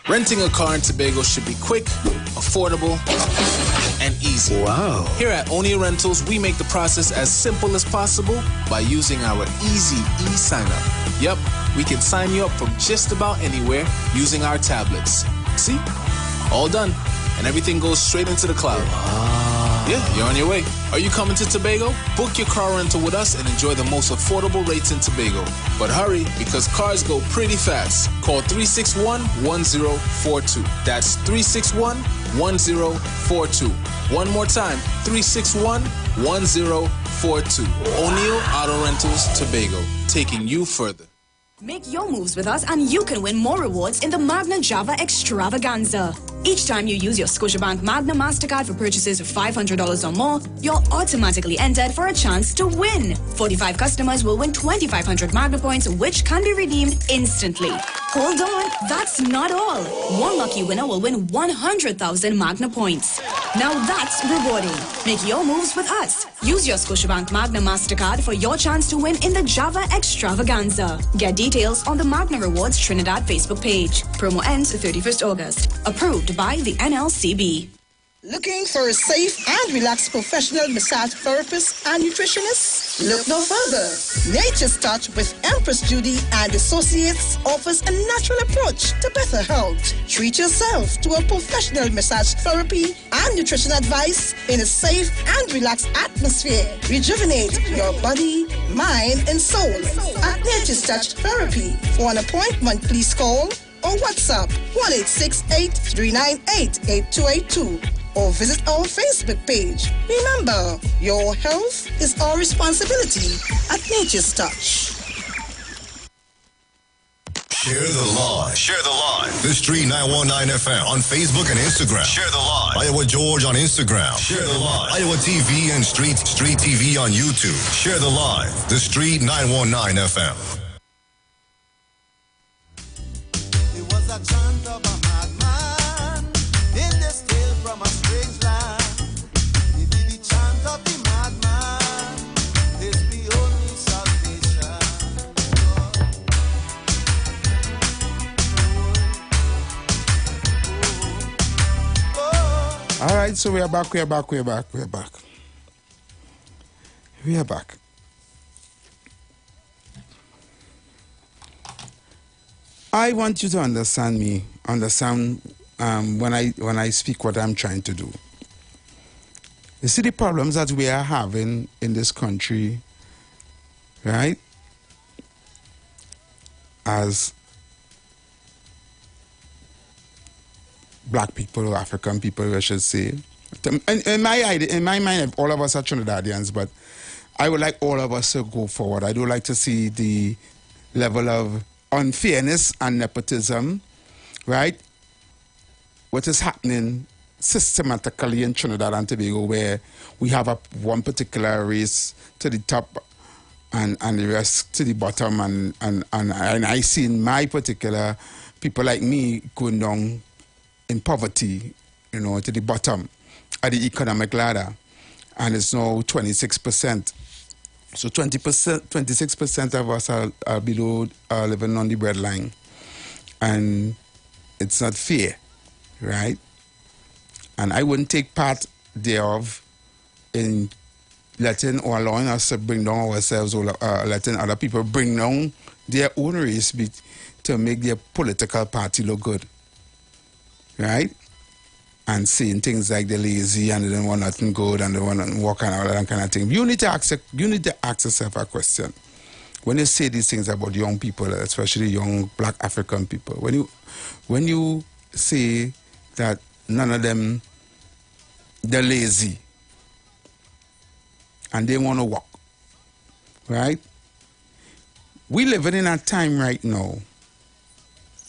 Renting a car in Tobago should be quick, affordable, and easy. Wow. Here at Onia Rentals, we make the process as simple as possible by using our easy e-sign-up. Yep, we can sign you up from just about anywhere using our tablets. See? All done. And everything goes straight into the cloud. Wow. Yeah, you're on your way. Are you coming to Tobago? Book your car rental with us and enjoy the most affordable rates in Tobago. But hurry, because cars go pretty fast. Call 361-1042. That's 361-1042. One more time, 361-1042. O'Neill Auto Rentals, Tobago, taking you further. Make your moves with us and you can win more rewards in the Magna Java Extravaganza. Each time you use your Scotiabank Magna MasterCard for purchases of $500 or more, you're automatically entered for a chance to win. 45 customers will win 2,500 Magna points, which can be redeemed instantly. Hold on, that's not all. One lucky winner will win 100,000 Magna points. Now that's rewarding. Make your moves with us. Use your Scotiabank Magna MasterCard for your chance to win in the Java Extravaganza. Get details on the Magna Rewards Trinidad Facebook page. Promo ends 31st August. Approved by the NLCB. Looking for a safe and relaxed professional massage therapist and nutritionist? Look no further. Nature's Touch with Empress Judy and Associates offers a natural approach to better health. Treat yourself to a professional massage therapy and nutrition advice in a safe and relaxed atmosphere. Rejuvenate your body, mind, and soul at Nature's Touch Therapy. For an appointment, please call or WhatsApp 1-868-398-8282 or visit our Facebook page. Remember, your health is our responsibility at Nature's Touch. Share the live. Share the live. The Street 919 FM on Facebook and Instagram. Share the live. Iowa George on Instagram. Share the live. Iowa TV and Street TV on YouTube. Share the live. The Street 919 FM. A chant of a madman in this tale from a strange land. Maybe the chant of the madman is the only salvation. All right, so we are back. I want you to understand when I speak what I'm trying to do. You see the problems that we are having in this country, right? As black people, or African people, I should say. In my mind, all of us are Trinidadians, but I would like all of us to go forward. I do like to see the level of unfairness and nepotism, right? What is happening systematically in Trinidad and Tobago, where we have one particular race to the top and the rest to the bottom, and I see in my particular people like me going down in poverty, to the bottom of the economic ladder, and it's now 26%. So 26% of us are below, living on the breadline, and it's not fair, right? And I wouldn't take part thereof in letting or allowing us to bring down ourselves, or letting other people bring down their own race to make their political party look good, right? And saying things like they're lazy and they don't want nothing good and they want to work and all that kind of thing. You need to ask yourself a question. When you say these things about young people, especially young black African people, when you say that none of them, they're lazy and they want to work, right? We living in a time right now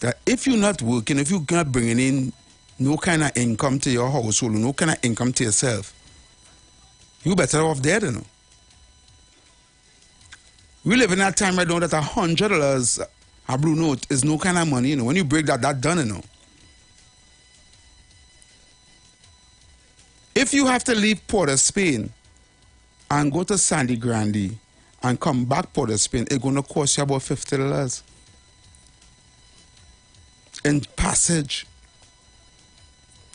that if you're not working, if you're not bringing in no kind of income to your household, no kind of income to yourself, you better off dead, you know. We live in a time right now that $100 a blue note is no kind of money, you know. When you break that done, you know. If you have to leave Port of Spain and go to Sandy Grande and come back Port of Spain, it's going to cost you about $50 in passage,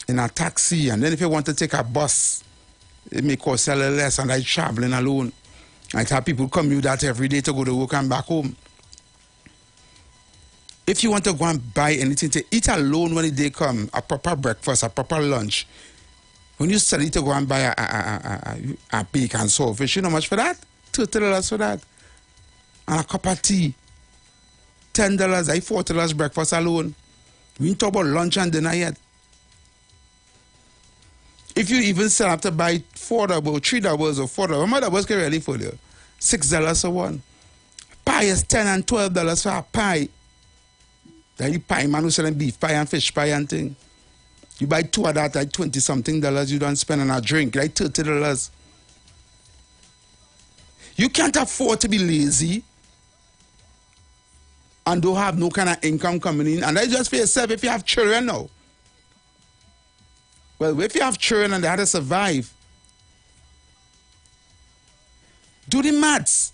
in a taxi, and then if you want to take a bus, it may cost you a little less, and I'm traveling alone. I have people commute that every day to go to work and back home. If you want to go and buy anything to eat alone when the day come, a proper breakfast, a proper lunch, when you study to go and buy a bacon and saltfish, you know how much for that? $30 for that. And a cup of tea, $10, $40 breakfast alone. We ain't talk about lunch and dinner yet. If you even still have to buy $4, $3 or $4, how much can really for you? $6 for one. Pie is $10 and $12 for a pie. That you pie man who selling beef pie and fish pie and thing. You buy 2 of that, like $20-something you don't spend on a drink, like $30. You can't afford to be lazy and don't have no kind of income coming in. And that's just for yourself if you have children now. Well, if you have children and they have to survive, do the maths.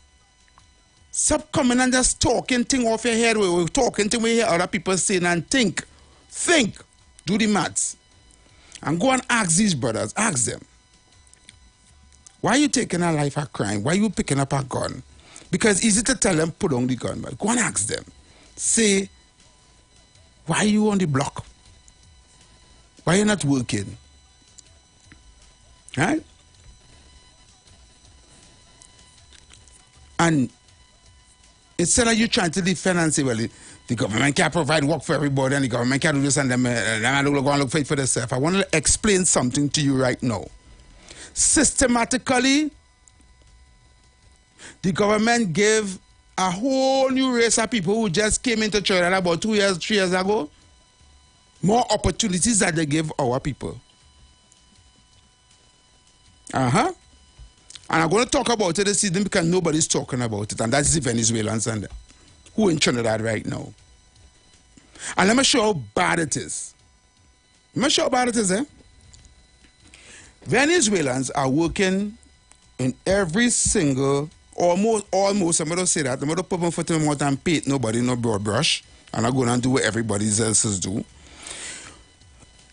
Stop coming and just talking thing off your head. We're talking thing we hear other people saying and think. Think. Do the maths. And go and ask these brothers. Ask them. Why are you taking a life of crime? Why are you picking up a gun? Because it's easy to tell them, put on the gun. But go and ask them. Say, why are you on the block? Why are you not working? Right? And instead of you trying to defend and say, well, the government can't provide work for everybody and the government can't do this and them go and look for it for themselves. I want to explain something to you right now. Systematically, the government gave a whole new race of people who just came into Trinidad about 3 years ago, more opportunities that they give our people. And I'm going to talk about it this evening because nobody's talking about it, and that's the Venezuelans and who in Trinidad right now. And let me show how bad it is. Let me show how bad it is, Venezuelans are working in every single, almost, I'm going to say that, I'm going to put my foot in my mouth and paint nobody, no broad brush, and I'm going to do what everybody else do.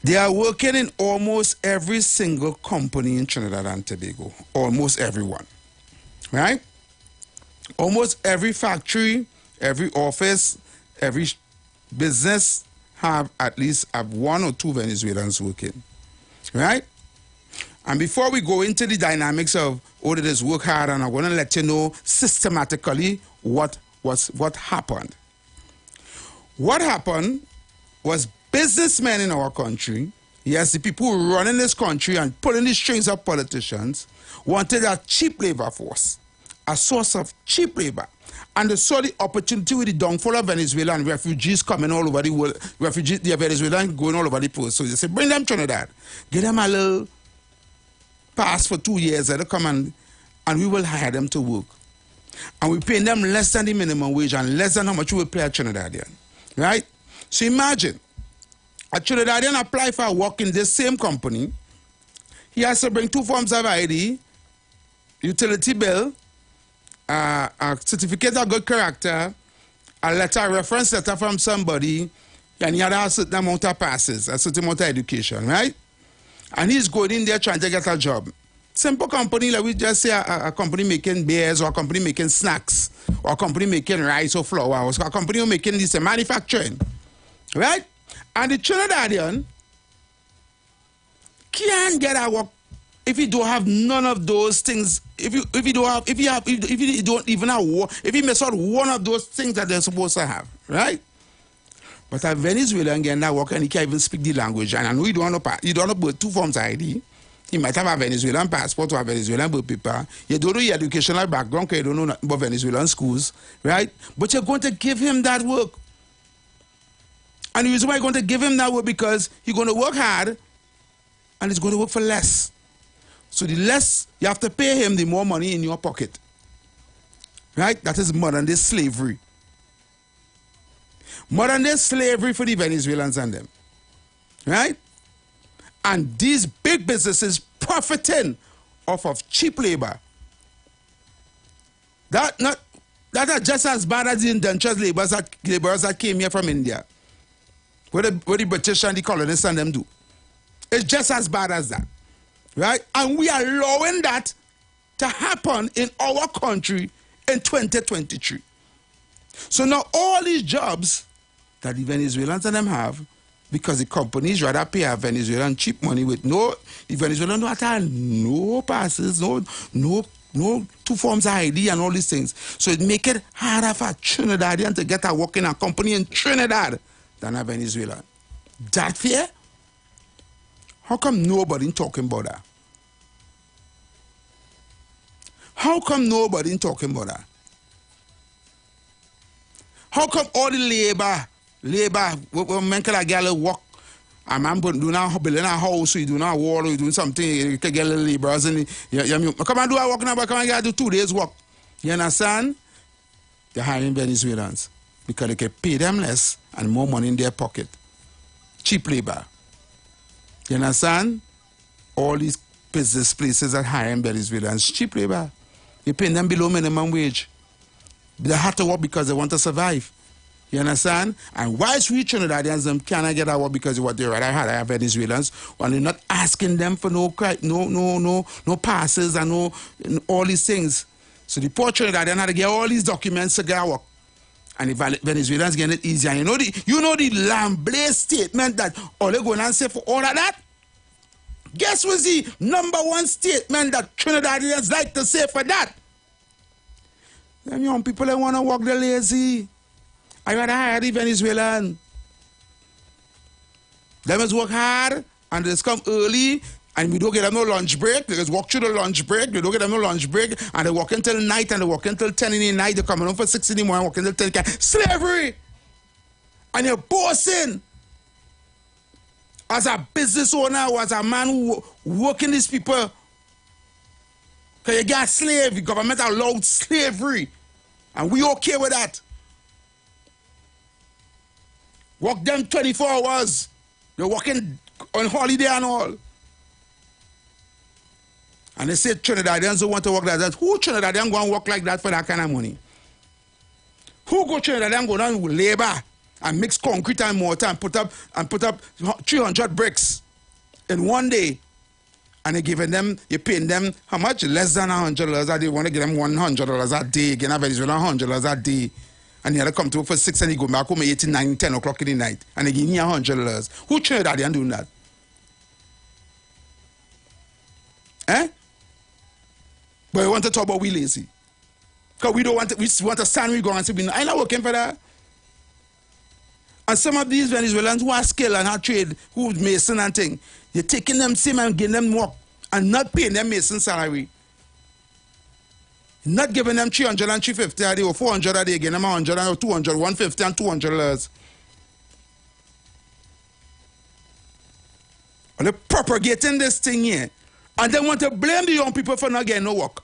They are working in almost every single company in Trinidad and Tobago. Almost everyone. Right? Almost every factory, every office, every business have at least 1 or 2 Venezuelans working. Right? And before we go into the dynamics of did this work hard, and I'm going to let you know systematically what happened. What happened was businessmen in our country, yes, the people who run in this country and pulling the strings of politicians, wanted a cheap labor force, a source of cheap labor. And they saw the opportunity with the downfall of Venezuela and refugees coming all over the world, the Venezuelans going all over the place. So they said, bring them Trinidad, give them a little pass for 2 years, they'll come and we will hire them to work. And we pay them less than the minimum wage and less than how much we will pay a Trinidadian. Right? So imagine, a Trinidadian apply for work in this same company. He has to bring 2 forms of ID, utility bill, a certificate of good character, a reference letter from somebody, and he had a certain amount of passes, a certain amount of education, right? And he's going in there trying to get a job. Simple company, like we just say a company making beers or a company making snacks or a company making rice or flour or a company making this manufacturing. Right? And the Trinidadian can't get a work if you don't have none of those things. If you don't even have if you miss out one of those things that they're supposed to have, right? But a Venezuelan getting that work and he can't even speak the language. And I know you don't know two forms of ID. You might have a Venezuelan passport or a Venezuelan birth paper. You don't know your educational background because you don't know nothing about Venezuelan schools, right? But you're going to give him that work. And the reason why you're going to give him that work because he's going to work hard and he's going to work for less. So the less you have to pay him, the more money in your pocket. Right? That is modern day slavery. Modern day slavery for the Venezuelans and them. Right? And these big businesses profiting off of cheap labor. That are just as bad as the indentured laborers that came here from India. What the British and the colonists and them do. It's just as bad as that. Right? And we are allowing that to happen in our country in 2023. So now all these jobs that the Venezuelans and them have, because the companies rather pay a Venezuelan cheap money with the Venezuelan don't have no passes, no two forms of ID and all these things. So it make it harder for a Trinidadian to get a work in a company in Trinidad than a Venezuelan. That fair? How come nobody talking about that? How come nobody talking about that? How come all the labor, when men can get a work, a man do not building a house, you do not wall, you doing something, you can get a laborers and come and do a work now, but come and do 2 days work. You understand? They're hiring Venezuelans because they can pay them less and more money in their pocket. Cheap labor. You understand? All these business places are hiring Venezuelans, cheap labor. You pay them below minimum wage. They have to work because they want to survive. You understand? And why we Trinidadians cannot get out because of what they rather hire Venezuelans when they're not asking them for no passes and no all these things. So the poor Trinidadian had to get all these documents to get work. And the Venezuelans getting it easier. You know the lamblay statement that all they going and say for all of that? Guess what's the #1 statement that Trinidadians like to say for that? Them young people that want to work, they're lazy. I rather hire the Venezuelan. They must work hard and they just come early and we don't get them no lunch break. They just walk through the lunch break. We don't get them no lunch break and they work until night and they work until 10 in the night. They come home for 6 in the morning, work until 10 in the night. Slavery! And you're bossing. As a business owner or as a man who working these people, because you got slave, the government allowed slavery. And we okay with that. Work them 24 hours. They're working on holiday and all. And they say Trinidadians don't want to work like that. Who Trinidadian go and work like that for that kind of money? Who go Trinidadian go down with labor and mix concrete and mortar and put up 300 bricks in one day? And they giving them, you paying them how much? Less than $100 a day. You want to give them $100 a day. Again, a Venezuela $100 a day. And you have to come to work for 6 and you go back home at 8, 9, 10 o'clock in the night. And they give you $100. Who Trinidadian doing that? Eh? But we want to talk about we lazy. Because we don't want to, we want to stand, we go and say, I'm not working for that. And some of these Venezuelans who are skilled and are trade, who mason and thing, you're taking them same and giving them work and not paying them mason salary. Not giving them $300 and $350 a day or $400 a day, giving them $100 or $200, $150 and $200. And they're propagating this thing here. And they want to blame the young people for not getting no work.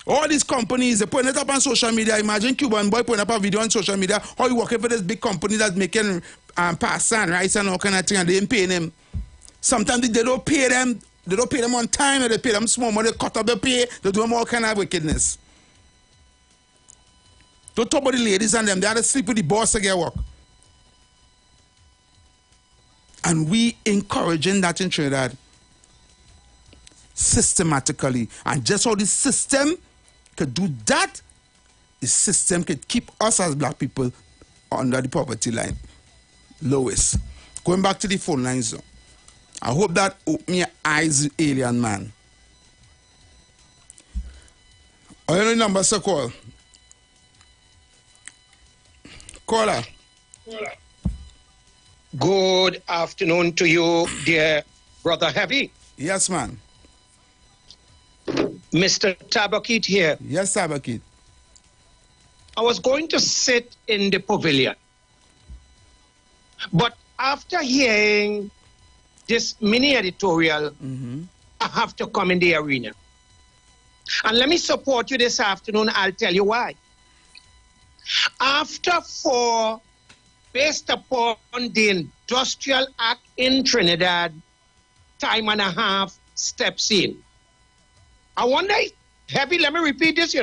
All these companies, they're putting it up on social media. Imagine Cuban boy putting up a video on social media, how he working for this big company that's making pasta and rice and all kind of thing, and they ain't paying him. Sometimes they don't pay them. They don't pay them on time, or they pay them small money, they cut up the pay, they do them all kind of wickedness. Don't talk about the ladies and them, they have to sleep with the boss to get work. And we encouraging that in Trinidad. systematically. And just how the system could do that, the system could keep us as black people under the poverty line. Lowest. Going back to the phone lines though. I hope that open your eyes, alien man. Are you know the number to call? Caller. Good afternoon to you, dear brother Heavy. Yes, man. Mr. Tabakit here. Yes, Tabakit. I was going to sit in the pavilion, but after hearing this mini editorial, I have to come in the arena. And let me support you this afternoon. I'll tell you why. After based upon the Industrial Act in Trinidad, time and a half steps in. I wonder, Heavy, let me repeat this,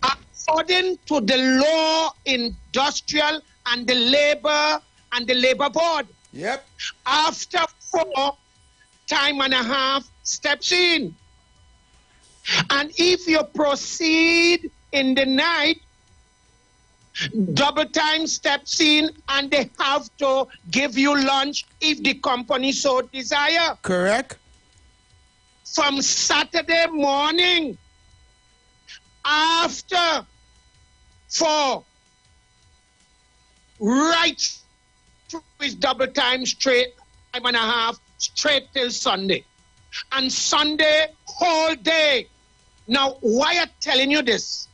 According to the law, industrial and the labor board. Yep. After 4, time and a half steps in. And if you proceed in the night, double time steps in and they have to give you lunch if the company so desire. Correct. From Saturday morning after 4, right through is double time straight, time and a half, straight till Sunday. And Sunday, whole day. Now, why I'm telling you this?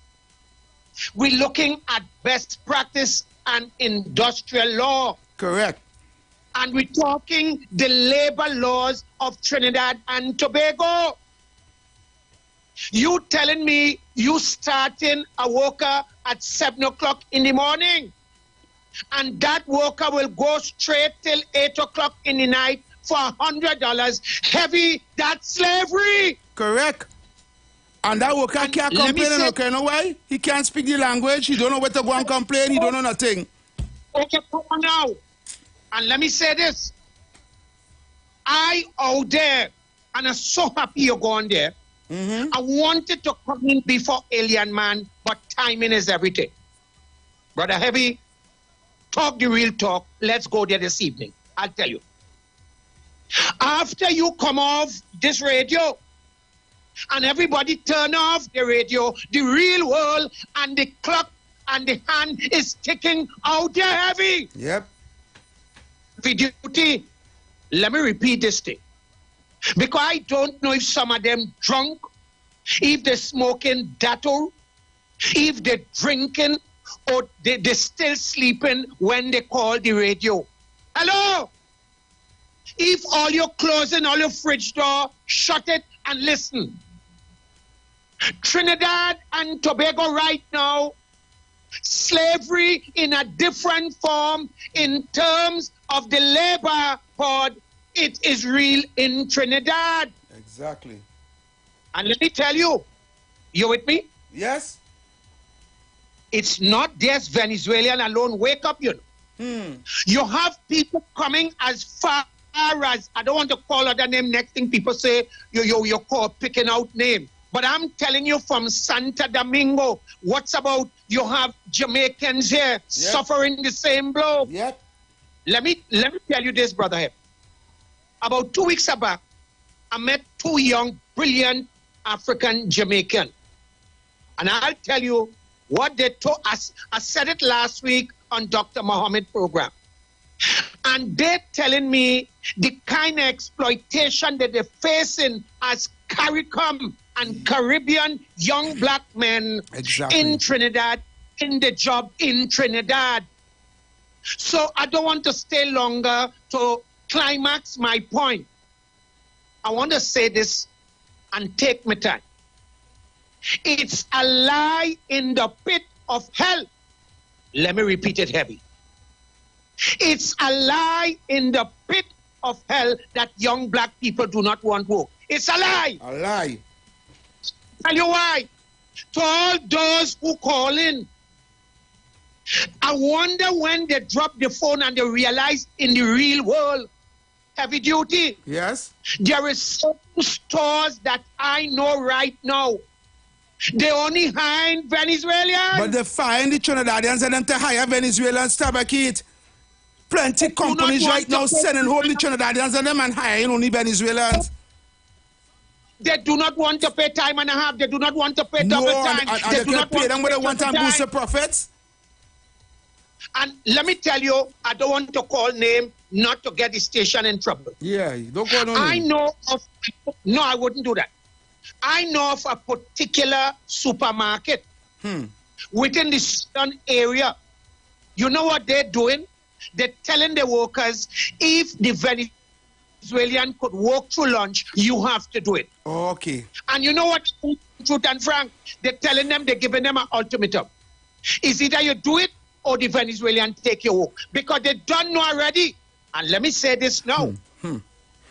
We're looking at best practice and industrial law. Correct. And we're talking the labor laws of Trinidad and Tobago. You telling me you starting a worker at 7 o'clock in the morning, and that worker will go straight till 8 o'clock in the night for $100. Heavy, that's slavery. Correct. And that worker can't complain, okay, you know why? He can't speak the language, he don't know where to go and complain, he don't know nothing. Okay, come on now. And let me say this. I out there, and I'm so happy you're going there. I wanted to come in before Alien Man, but timing is everything. Brother Heavy, talk the real talk. Let's go there this evening. I'll tell you. After you come off this radio, and everybody turn off the radio, the real world and the clock and the hand is ticking out there, Heavy. Yep. Duty. Let me repeat this thing. Because I don't know if some of them drunk, if they're smoking datto, if they're drinking, or they're still sleeping when they call the radio. Hello? If all your closing, all your fridge door, shut it and listen. Trinidad and Tobago right now, slavery in a different form in terms of the labor board, it is real in Trinidad. Exactly. And let me tell you, you with me? Yes. It's not just Venezuelan alone. Wake up, you know. You have people coming as far as, I don't want to call other name, next thing people say, you call picking out name. But I'm telling you from Santo Domingo, what's about you have Jamaicans here suffering the same blow. Yep. Let me tell you this, brother. About 2 weeks back, I met 2 young, brilliant African Jamaican. And I'll tell you what they told us. I said it last week on Dr. Mohammed program. And they're telling me the kind of exploitation that they're facing as CARICOM and Caribbean young black men in Trinidad, in the job in Trinidad. So I don't want to stay longer to climax my point. I want to say this and take my time. It's a lie in the pit of hell. Let me repeat it heavy. It's a lie in the pit of hell that young black people do not want work. It's a lie. A lie. Tell you why. To all those who call in, I wonder when they drop the phone and they realize in the real world, heavy duty. Yes. There is certain stores that I know right now, they only hire Venezuelans. But they find the Trinidadians and them to hire Venezuelans, Tabakit. Plenty companies right now sending home the Trinidadians and them and hiring only Venezuelans. They do not want to pay time and a half. They do not want to pay double time. And they can pay them with a one-time booster profits. And let me tell you, I don't want to call name not to get the station in trouble. Yeah, don't call no name. I know of, no, I wouldn't do that. I know of a particular supermarket within the southern area. You know what they're doing? They're telling the workers, if the Venezuelan could walk through lunch, you have to do it. Okay. And you know what, truth and frank, they're telling them, they're giving them an ultimatum. It's either you do it or the Venezuelan take your walk. Because they don't know already. And let me say this now.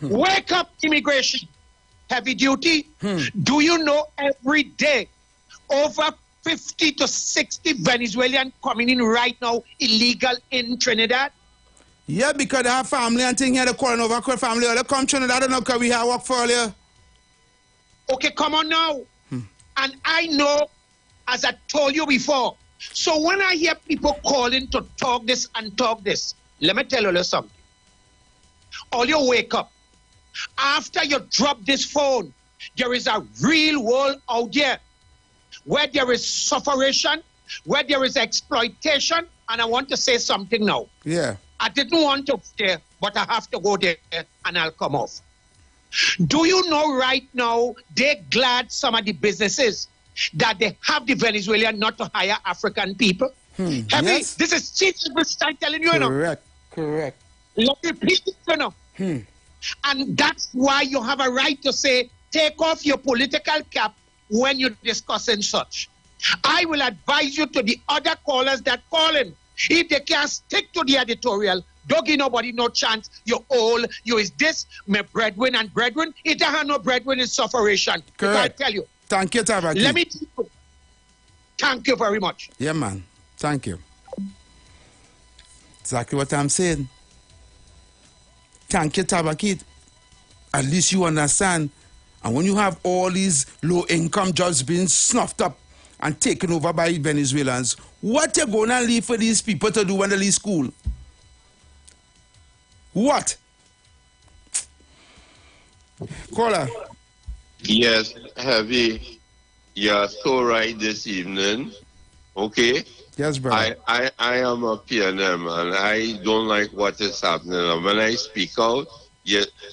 Wake up, immigration. Heavy duty. Do you know every day over 50 to 60 Venezuelan coming in right now illegal in Trinidad? Yeah, because they have family and thing here, they calling over call family. They come Trinidad and because we have work for you. Okay, come on now. And I know, as I told you before, so when I hear people calling to talk this and talk this, let me tell you something. All you wake up. After you drop this phone, there is a real world out there where there is sufferation, where there is exploitation, and I want to say something now. Yeah. I didn't want to stay, but I have to go there and I'll come off. Do you know right now, they're glad some of the businesses that they have the Venezuelan not to hire African people? Yes. This is cheap I'm telling you, Correct, correct. Let me repeat it, you know. And that's why you have a right to say, take off your political cap when you're discussing such. I will advise you to the other callers that call in. If they can't stick to the editorial, don't give nobody no chance. You're old, you is this, my breadwin and breadwin. If they have no breadwin, it's sufferation. Correct. I tell you. Thank you, Tabaki. Let me tell you. Thank you very much. Yeah, man. Thank you. Exactly what I'm saying. Thank you, Tabakit. At least you understand. And when you have all these low-income jobs being snuffed up and taken over by Venezuelans, what you going to leave for these people to do when they leave school? What? Caller. Yes, Heavy. You're so right this evening. Okay? Yes, brother. I am a PNM and I don't like what is happening. And when I speak out,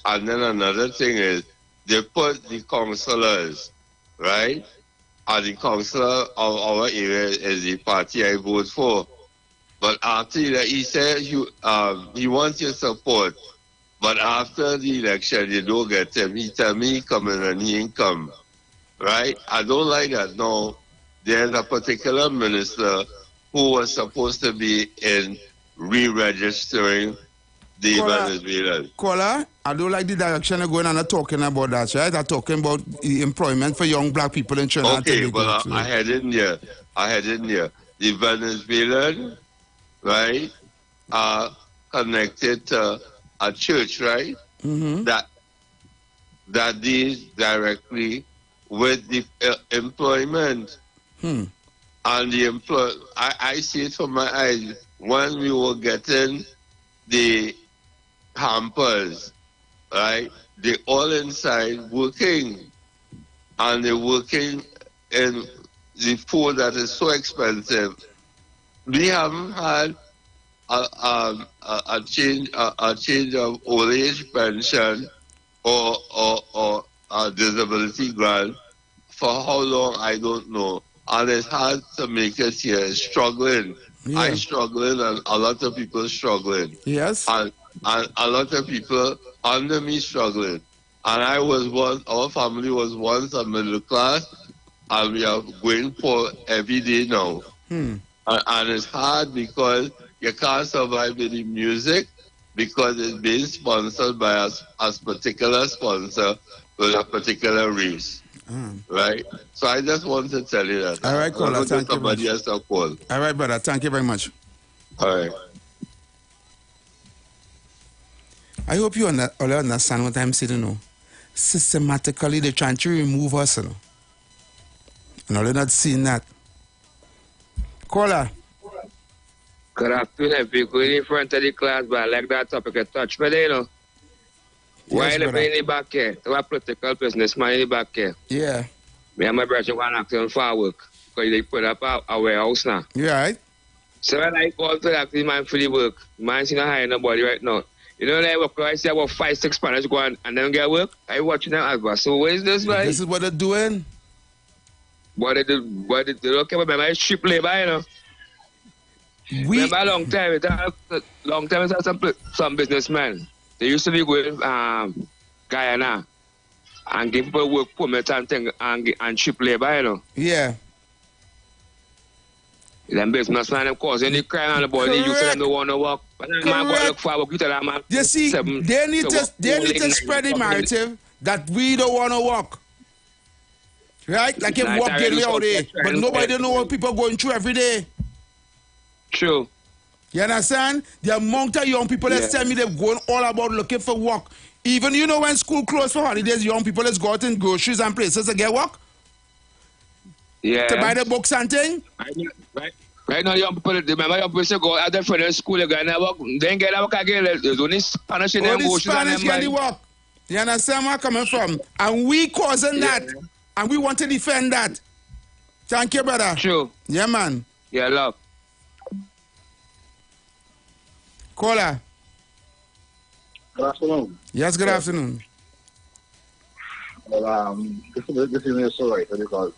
and then another thing is they put the councillors, right? And the councillor of our area is the party I vote for. But after that, he said he wants your support. But after the election, you don't get him. He tell me he coming and he ain't come. Right? I don't like that. No, there's a particular minister who was supposed to be in re-registering the Venezuelans. Caller, I don't like the direction you're going and talking about that, right? I'm talking about the employment for young black people in Trinidad. Okay, but I had in there. The Venezuelan, right, are connected to a church, right? That deals directly with the employment. And the I see it from my eyes when we were getting the hampers, right? They all inside working, and they're working in the food that is so expensive. We haven't had a change of old age pension or a disability grant for how long I don't know. And it's hard to make it here. Struggling. Yeah. I'm struggling and a lot of people struggling. Yes. And a lot of people under me struggling. And I was one, our family was once a middle class, and we are going poor every day now. And it's hard because you can't survive with the music because it's being sponsored by a particular sponsor with a particular race. Right? So I just want to tell you that. All right, caller. Thank you. Somebody else to call. All right, brother. Thank you very much. All right. I hope you all understand what I'm saying now. systematically they're trying to remove us. No, they're not seeing that. Caller. Good afternoon, people. In front of the class, but I like that topic you touch me, you know. Why Yes, live brother. in the back here? To a political businessman in the back here. Yeah. Me and my brother want to ask him for work. Because they put up a warehouse now. You right? So when I call to that man for the work, man see not hire nobody right now. You know, like work, I see about 5-6 Spanish go on and then get work. I watching them as so what is this, man? This is what they're doing. What they do, they don't care about my cheap labor, you know. Remember a long time, I saw some businessmen. They used to be going Guyana and give people work permit and thing and cheap labor, you know. Yeah. Them businessmen them causing the crime on the body. You say them don't want to work. But then man go look for work, you tell them man. You see, they need to spread the narrative that we don't want to work. Right? Like if work get out there. But nobody know what people going through every day. True. You understand? The amount of young people that tell me they're going all about looking for work. Even, you know, when school closed for holidays, young people let's go out in groceries and places to get work. Yeah. To buy the books and things. Right now, young people, remember young people go out there for their school, they go and work. Then get work again. There's only Spanish in them groceries and them. Spanish work. You understand where I'm coming from? And we causing that. And we want to defend that. Thank you, brother. True. Yeah, man. Yeah, love. Caller. Good afternoon. Yes, good afternoon. Well, this is a story because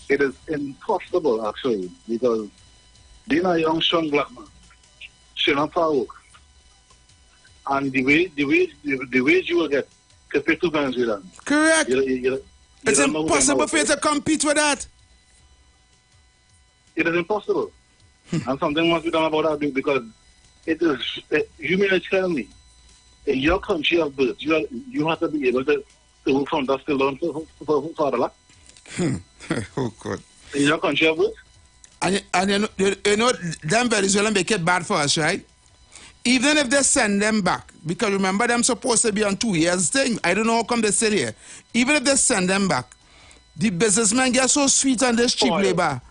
it is impossible actually because being a young strong black man, she not work, and the wage you will get compared to Venezuela. Correct. It's impossible for you to compete with that. It is impossible, and something must be done about that because it is. You mean to tell me, in your country of birth, you have to be able to work from dusk till dawn for the luck? Oh, God. In your country of birth? And you know, them Venezuela make it bad for us, right? Even if they send them back, because remember them supposed to be on 2 years thing. I don't know how come they sit here. Even if they send them back, the businessmen get so sweet on this cheap labor.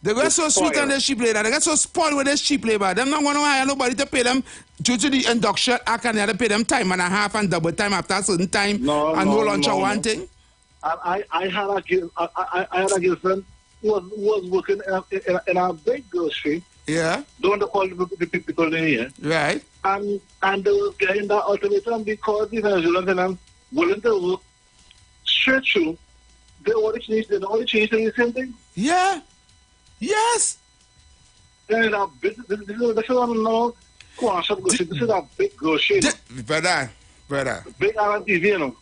They get so sweet on this cheap labor. They get so spoiled with this cheap labor. Them not going to hire nobody to pay them due to the induction act, and they have to pay them time and a half and double time after a certain time and no lunch or one thing. I had a girlfriend who was working in a big grocery. Yeah. Don't call the people in here. Right. And they were getting that ultimatum because the Venezuelans and I'm willing to work straight through. They already changed the same thing. Yeah. Yes. This is a big grocery. Brother. Big TV, you know.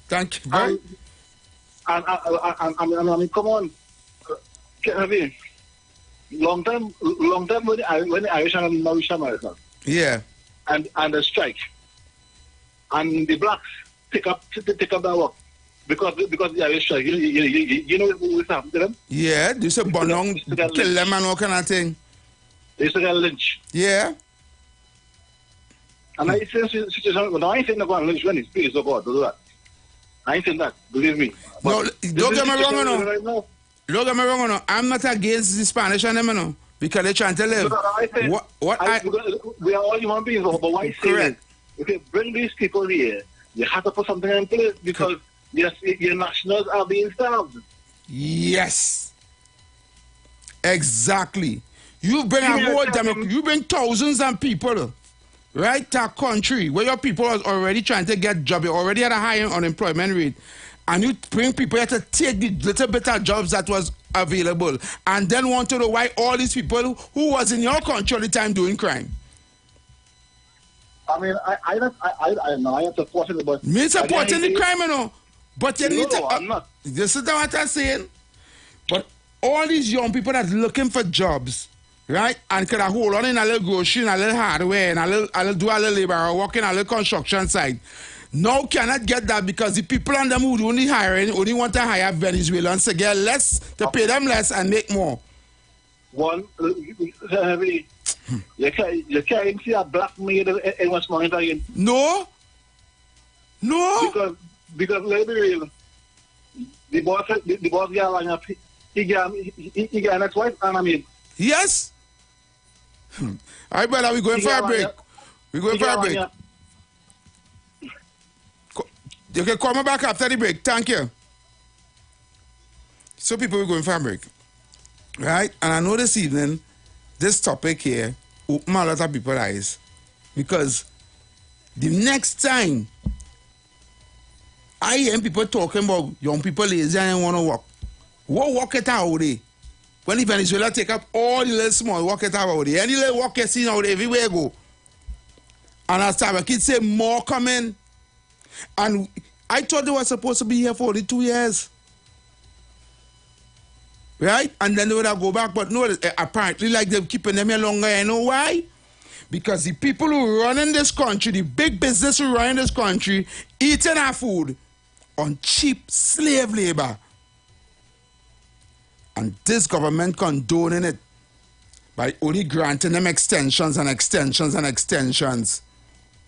Thank you, bro. And I mean, come on. I mean, long time when the Irish and Mauritius America. Yeah. And the strike. And the blacks take up that work. Because the Irish strike, you know what's happened to them? Yeah, they used to burn down, kill them and all kind of thing. They used to get lynched. Yeah. And I say situation, no, I ain't saying no lynch when it's please, oh God, do that. I ain't saying that, believe me. No, don't get me wrong, no. Don't get me wrong, no. I'm not against the Spanish and them, no, because they're trying to live. We are all human beings, but what I say is, if you bring these people here, you have to put something in place because yes, your nationals are being starved. Yes. Exactly. You bring you bring thousands of people, right, to a country where your people are already trying to get jobs, you already had a high unemployment rate, and you bring people here to take the little bit of jobs that was available, and then want to know why all these people who was in your country all the time doing crime. I mean, I am supporting it, but me supporting the crime, you know. But you need to. I'm not. This is what I'm saying. But all these young people that's looking for jobs, right, and could hold on in a little grocery, and a little hardware, and a little do a little labor, or work in a little construction site, now cannot get that because the people on them who only hiring only want to hire Venezuelans to get less, to pay them less and make more. One, you can't see a black maid in West Mountain again. No. No. Because let's be real. The boss girl and he got an ex-wife and I mean. Yes. All right, brother, we're going for a break. We're going for a break. You can call me back after the break. Thank you. So people, we're going for a break. Right? And I know this evening, this topic here open a lot of people's eyes. Because the next time I hear people talking about young people lazy and want to work, work it out already. When the Venezuela take up all the little small work it out already. Any little work you see now everywhere you go. And as time kids say more coming. And I thought they were supposed to be here for only 2 years. Right? And then they would have go back. But no, apparently like they're keeping them here longer. You know why? Because the people who run in this country, the big business who run in this country, eating our food on cheap slave labor. And this government condoning it by only granting them extensions and extensions and extensions.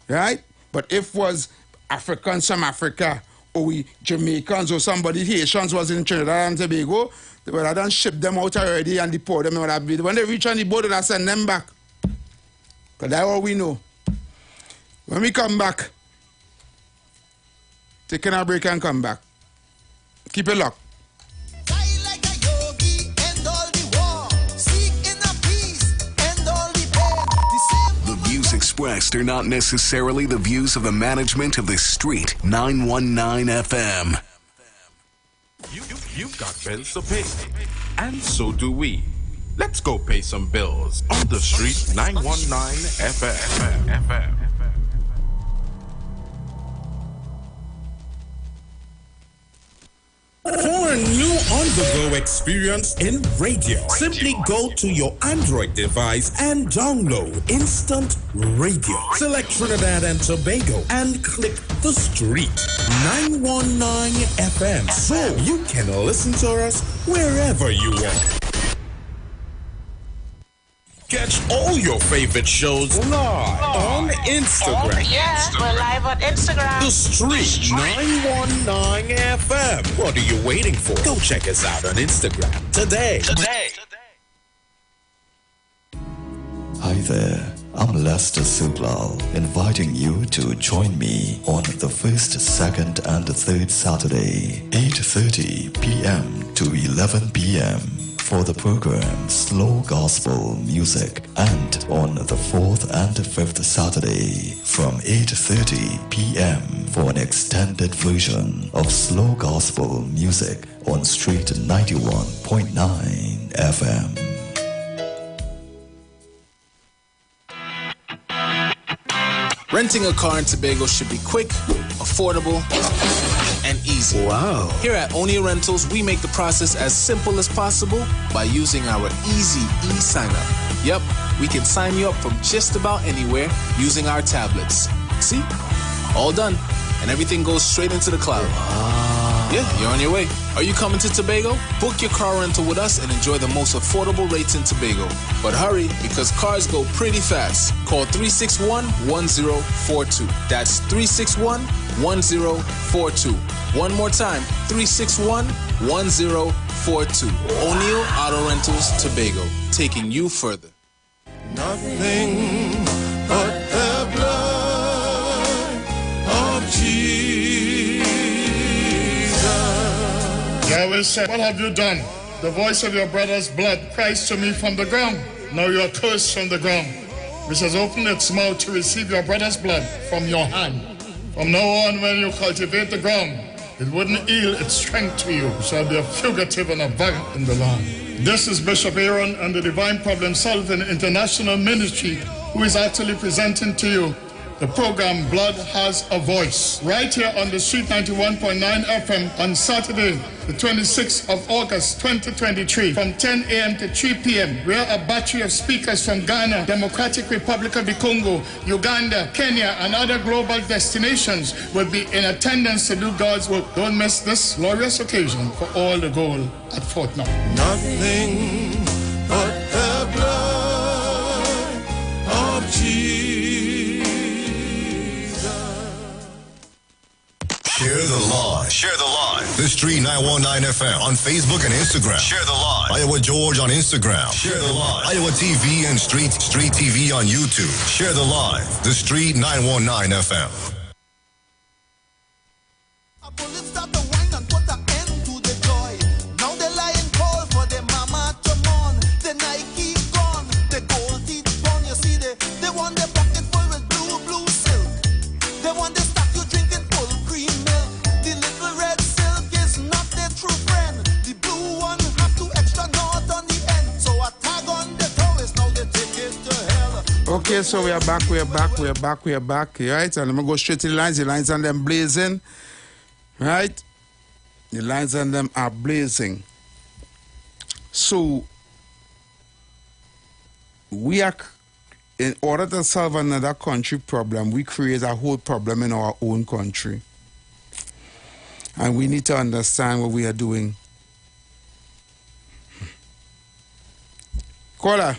Right? But if was Africans from Africa, or we Jamaicans, or somebody, Haitians was in Trinidad and Tobago, they would have done ship them out already and deport them. When they reach on the boat, they'll send them back. Because that's all we know. When we come back, taking a break and come back. Keep it locked. Expressed are not necessarily the views of the management of the Street 919 FM. You've got bills to pay, and so do we. Let's go pay some bills on the Street 919 FM. For a new on-the-go experience in radio, simply go to your Android device and download Instant Radio. Select Trinidad and Tobago and click the Street 919 FM so you can listen to us wherever you are. Catch all your favorite shows live on Instagram. Oh, yeah, we're live on Instagram. The Street 919 FM. What are you waiting for? Go check us out on Instagram today. Hi there, I'm Lester Sublal, inviting you to join me on the first, second, and third Saturday, 8:30 p.m. to 11 p.m. for the program Slow Gospel Music, and on the fourth and fifth Saturday from 8:30 p.m. for an extended version of Slow Gospel Music on Street 91.9 FM. Renting a car in Tobago should be quick, affordable, and easy. Wow. Here at Onia Rentals, we make the process as simple as possible by using our easy e-sign-up. Yep, we can sign you up from just about anywhere using our tablets. See? All done. And everything goes straight into the cloud. Yeah, you're on your way. Are you coming to Tobago? Book your car rental with us and enjoy the most affordable rates in Tobago. But hurry, because cars go pretty fast. Call 361-1042. That's 361-1042. One more time, 361-1042. O'Neill Auto Rentals, Tobago, taking you further. Nothing but the blood of Jesus. Yahweh said, what have you done? The voice of your brother's blood cries to me from the ground. Now you are cursed from the ground, which has opened its mouth to receive your brother's blood from your hand. From now on, when you cultivate the ground, it wouldn't yield its strength to you. You shall be a fugitive and a vagabond in the land. This is Bishop Aaron and the Divine Problem Solving International Ministry, who is actually presenting to you the program Blood Has a Voice, right here on the Street 91.9 FM on Saturday, the 26th of August 2023, from 10 a.m. to 3 p.m., where a battery of speakers from Ghana, Democratic Republic of the Congo, Uganda, Kenya, and other global destinations will be in attendance to do God's work. Don't miss this glorious occasion for all the goal at Fort Knox. Nothing but the blood of Jesus. Share the Live. Share the Live. The Street 919 FM on Facebook and Instagram. Share the Live. Iowa George on Instagram. Share the Live. Iowa TV and Street TV on YouTube. Share the Live. The Street 919 FM. Okay, so we are back, right? And I'm going to go straight to the lines on them blazing, right? The lines on them are blazing. So, we are, in order to solve another country problem, we create a whole problem in our own country. And we need to understand what we are doing. Caller.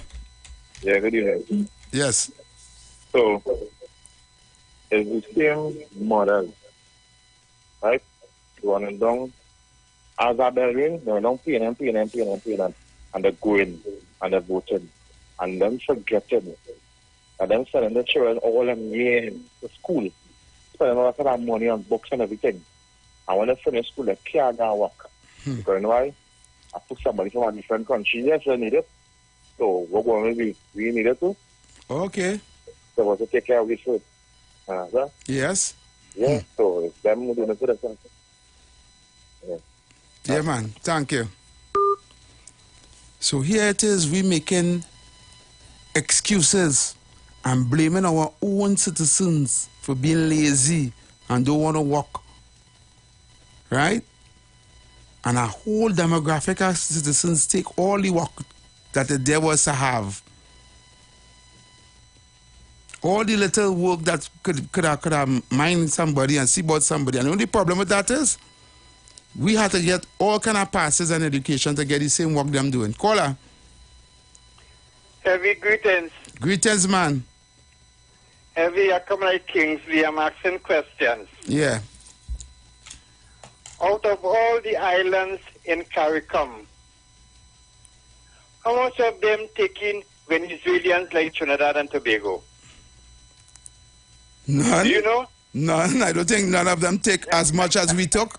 Yeah, good evening. Yes. So, it's the same model, right? Running down as a building, they're not paying and they're going and they're voting. And then forgetting. And then sending the children all in year to school, spending a lot of that money on books and everything. And when they finish school, they can't go work. Because you know why? I put somebody from a different country, yes, they need it. So, we're going to be, we need it too. Okay. So, what to take care of this food? Yes. Yeah, so it's them who do the good. Yeah, man. Thank you. So here it is, we making excuses and blaming our own citizens for being lazy and don't want to work. Right? And a whole demographic of citizens take all the work that there was to have. All the little work that could have mind somebody and see about somebody. And the only problem with that is we had to get all kind of passes and education to get the same work them doing. Caller. Heavy greetings. Greetings, man. Heavy, I come like Kingsley. I'm asking questions. Yeah. Out of all the islands in CARICOM, how much of them taking Venezuelans like Trinidad and Tobago? None. Do you know? None. I don't think none of them take as much as we took.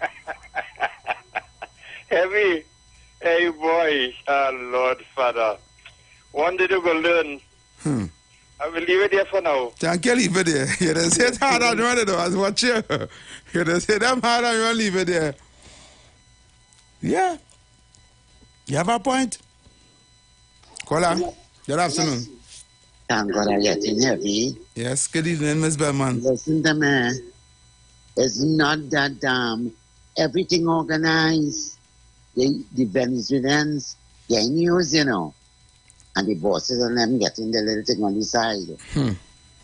Heavy. Hey, boy. Lord, Father. One day you go learn. I will leave it there for now. Thank you, leave it there. You done say it hard on you, though, as what you. You done say them hard on you, leave it there. Yeah. You have a point. Caller. Good afternoon. Thank God I'm getting heavy. Yes, good evening, Miss Bellman. Listen to me. It's not that everything organized. The Venezuelans getting news, you know. And the bosses and them getting the little thing on the side.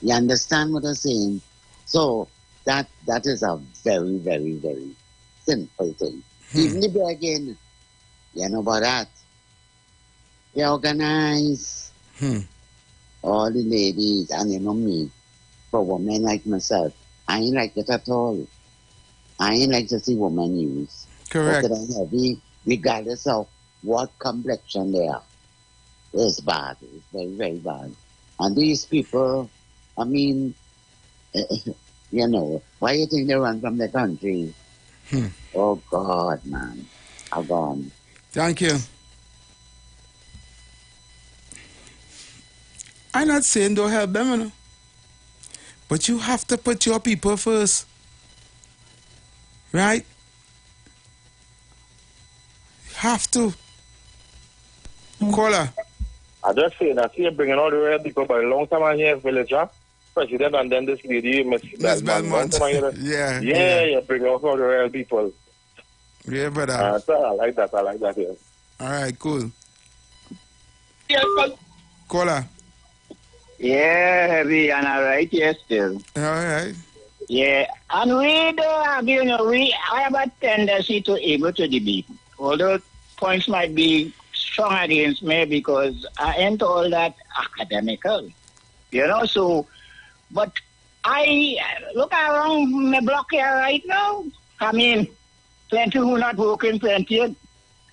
You understand what I'm saying? So that is a very, very, very simple thing. Even the begging, you know about that. They organize all the ladies and you know me, for women like myself. I ain't like it at all. I ain't like to see women use. Correct. Heavy, regardless of what complexion they are. It's bad. It's very, very bad. And these people, I mean, you know, why you think they run from the country? Oh, God, man. I'm gone. Thank you. I'm not saying don't help them, you know. But you have to put your people first. Right? You have to. Caller. I just say that here bringing all the real people, but a long time I hear villager, president, and then this lady, Miss Belmont. Yeah. You bring all the real people. Yeah, brother. So I like that, yeah. All right, cool. Yeah, Caller. Yeah, heavy and all right, yes, still. All right. Yeah, and we don't have, you know, I have a tendency to able to debate. Although points might be strong against me because I ain't all that academical, you know, so, but I look around my block here right now, I mean, plenty who not working, plenty.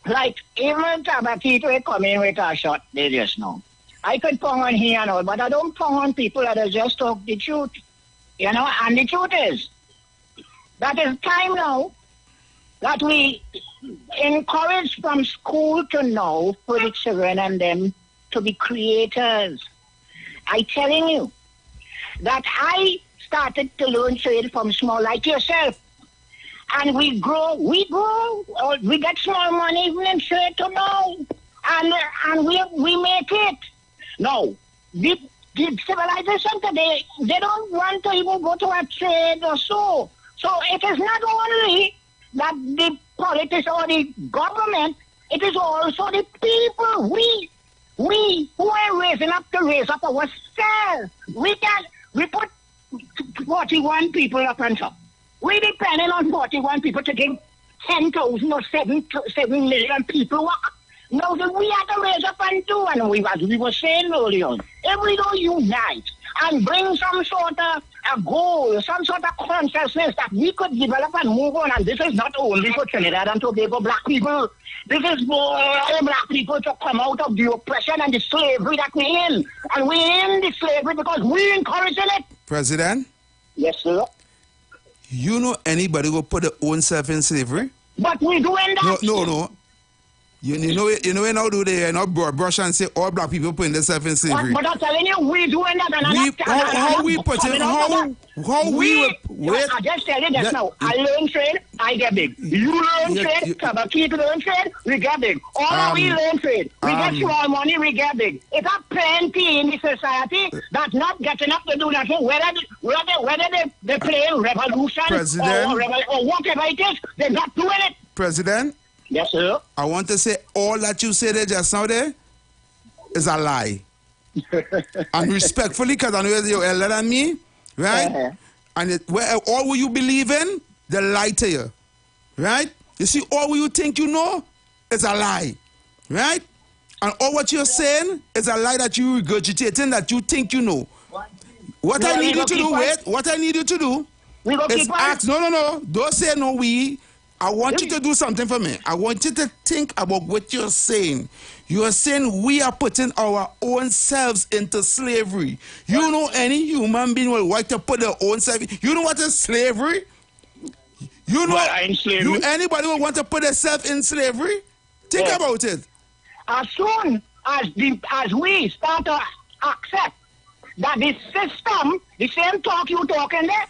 Like, even Tabatito will come in with a shot, they just know. I could pong on here and all, but I don't pong on people that are just talk the truth. You know, and the truth is, that is time now that we encourage from school to now for the children and them to be creators. I telling you that I started to learn trade from small like yourself. And we grow, we get small money even in trade to now. And we make it. No, the civilization today, they don't want to even go to a trade or so. So it is not only that the politics or the government, it is also the people, we who are raising up to raise up ourselves. We put 41 people up on top. We depending on 41 people to give 10,000 or 7 million people work. Now that we have to raise up and do, and as we were saying earlier on, if we don't unite and bring some sort of a goal, some sort of consciousness that we could develop and move on, and this is not only for Trinidad and Tobago black people, this is for all black people to come out of the oppression and the slavery that we're in. And we're in the slavery because we're encouraging it. President? Yes, sir. You know anybody will put their own self in slavery? But we're doing that. No. You know now do they not brush and say all black people putting themselves in slavery? But I'm telling you, we're doing that. I just tell you that now. I learn trade, I get big. You learn trade, Keith learn trade, we get big. All of we learn trade. We get small money, we get big. It's a plenty in the society that's not getting up to do nothing. Whether they play revolution or whatever it is, they're not doing it. President? Yes, sir. I want to say all that you said there just now there is a lie. And respectfully, because I know you're elder than me, right? And all what you believe in, they lie to you, right? You see, all what you think you know is a lie, right? And all what you're saying is a lie that you regurgitating that you think you know. What I need you to do is ask, no, don't say no, I want you to do something for me. I want you to think about what you're saying. You are saying we are putting our own selves into slavery. You know any human being will want to put their own self. You know what is slavery? You know anybody will want to put themselves in slavery? Think about it. As soon as we start to accept that this system, the same talk you talking there,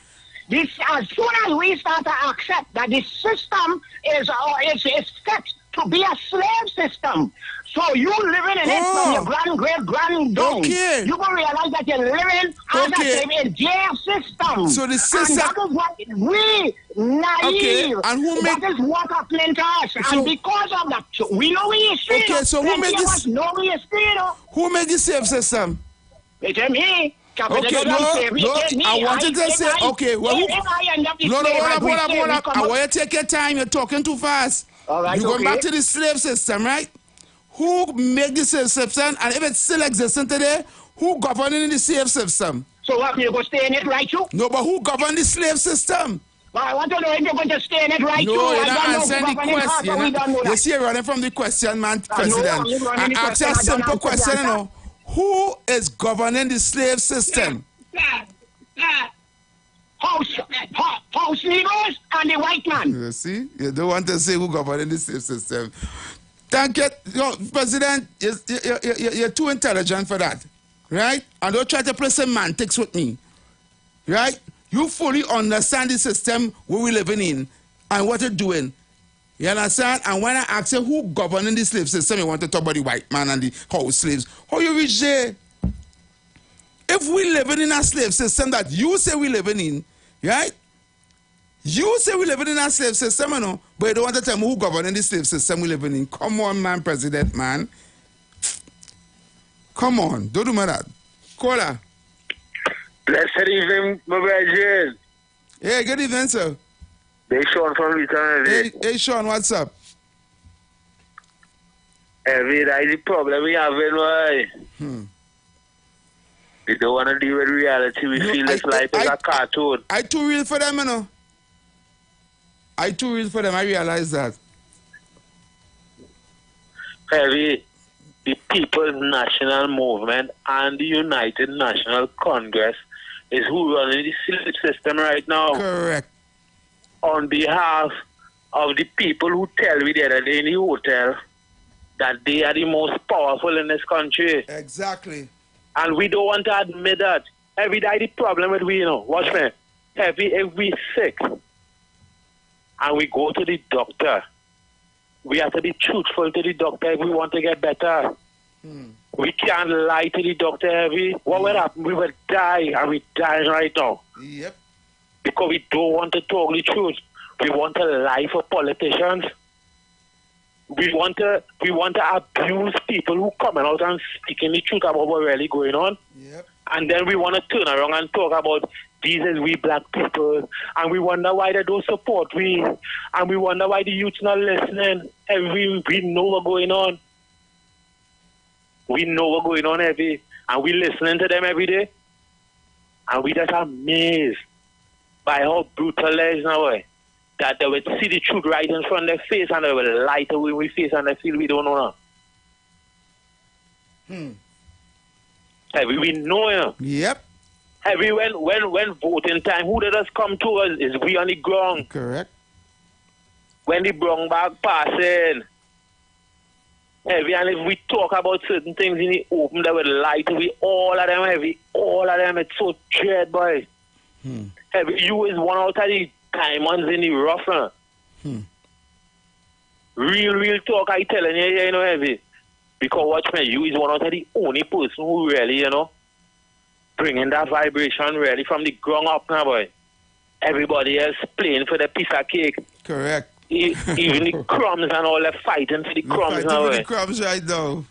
as soon as we start to accept that this system is set to be a slave system, so you living in it from your great-grand down, you will realize that you're living as a slave in their system. So the system... And that is what we, naive, and who that is what happened to us. So, and because of that, we know we is free. Okay, so who made this... Who made the slave system? It's me. Okay, I wanted to say, okay, well, hold up. I want you to take your time. You're talking too fast. All right, you're going back to the slave system, right? Who made the slave system? And if it's still existing today, who governing the slave system? So what, you going to stay in it, right, you? No, but who governed the slave system? Well, I want to know if you're going to stay in it, right, no, you? You're not answering the question. You see, you're running from the question, man, President. I asked you a simple question, you know. Who is governing the slave system? House leaders and the white man. You see? You don't want to say who governing the slave system. Thank you. President, you're too intelligent for that. Right? And don't try to play semantics with me. Right? You fully understand the system we're living in and what it's doing. You understand? And when I ask you who governing the slave system, you want to talk about the white man and the house slaves. How you reach there? If we living in a slave system that you say we living in, right? You say we living in a slave system, you know, but you don't want to tell me who governing the slave system we living in. Come on, man, President, man. Come on, don't do me that. Caller. Blessed evening, my brother. Hey, good evening, sir. Hey, Sean from Return. Hey, Sean, what's up? Every day the problem we have in why. We don't want to deal with reality. We feel this life is a cartoon. I too real for them, you know. I too real for them. I realize that. Heavy, the People's National Movement and the United National Congress is who running the sleep system right now. Correct. On behalf of the people who tell me the other day in the hotel that they are the most powerful in this country. Exactly. And we don't want to admit that. Every day the problem with we, watch me. If we sick and we go to the doctor, we have to be truthful to the doctor if we want to get better. We can't lie to the doctor heavy. What will happen? We will die, and we dying right now. Yep. Because we don't want to talk the truth. We want to lie for politicians. We want to abuse people who come out and speaking the truth about what's really going on. Yep. And then we want to turn around and talk about these is we black people, and we wonder why they don't support we, and we wonder why the youth's not listening. And we know what's going on. We know what's going on every, and we listening to them every day, and we just amazed by how brutal it is now. That they would see the truth right in front of their face, and they will lie to we face, and they feel we don't know now. Hey, we know him. Yep. Hey, when voting time, who did us come to us? Is we on the ground. Correct. When the brown bag passing. Heavy, and if we talk about certain things in the open, they will lie to we. All of them, heavy. All of them. It's so dread, boy. Heavy, you is one out of the diamonds in the rough. Huh? Real talk, I telling you, heavy. Because watch me, you is one out of the only person who really, bringing that vibration really from the ground up now, boy. Everybody else playing for the piece of cake. Correct. Even the crumbs and all, they're fighting for the crumbs now, for boy. the crumbs right now.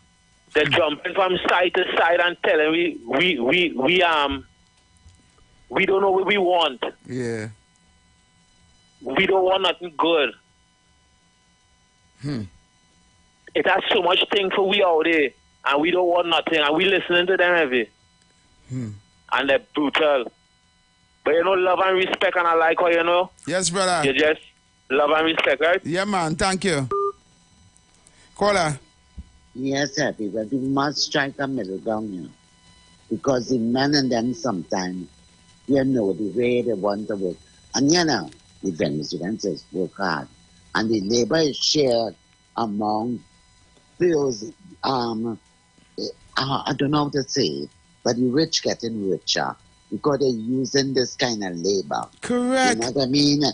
They're jumping from side to side and telling we don't know what we want. Yeah. We don't want nothing good. It has so much thing for we out there, and we don't want nothing, and we listening to them heavy. And they're brutal. But love and respect, and I like how Yes, brother. You just love and respect, right? Yeah, man. Thank you. Caller. Yes, Happy, but we must strike a middle ground, because the men and them sometimes, the way they want to work. And the Venezuelans work hard. And the labor is shared among those, I don't know how to say it, but the rich getting richer because they're using this kind of labor. Correct. You know what I mean?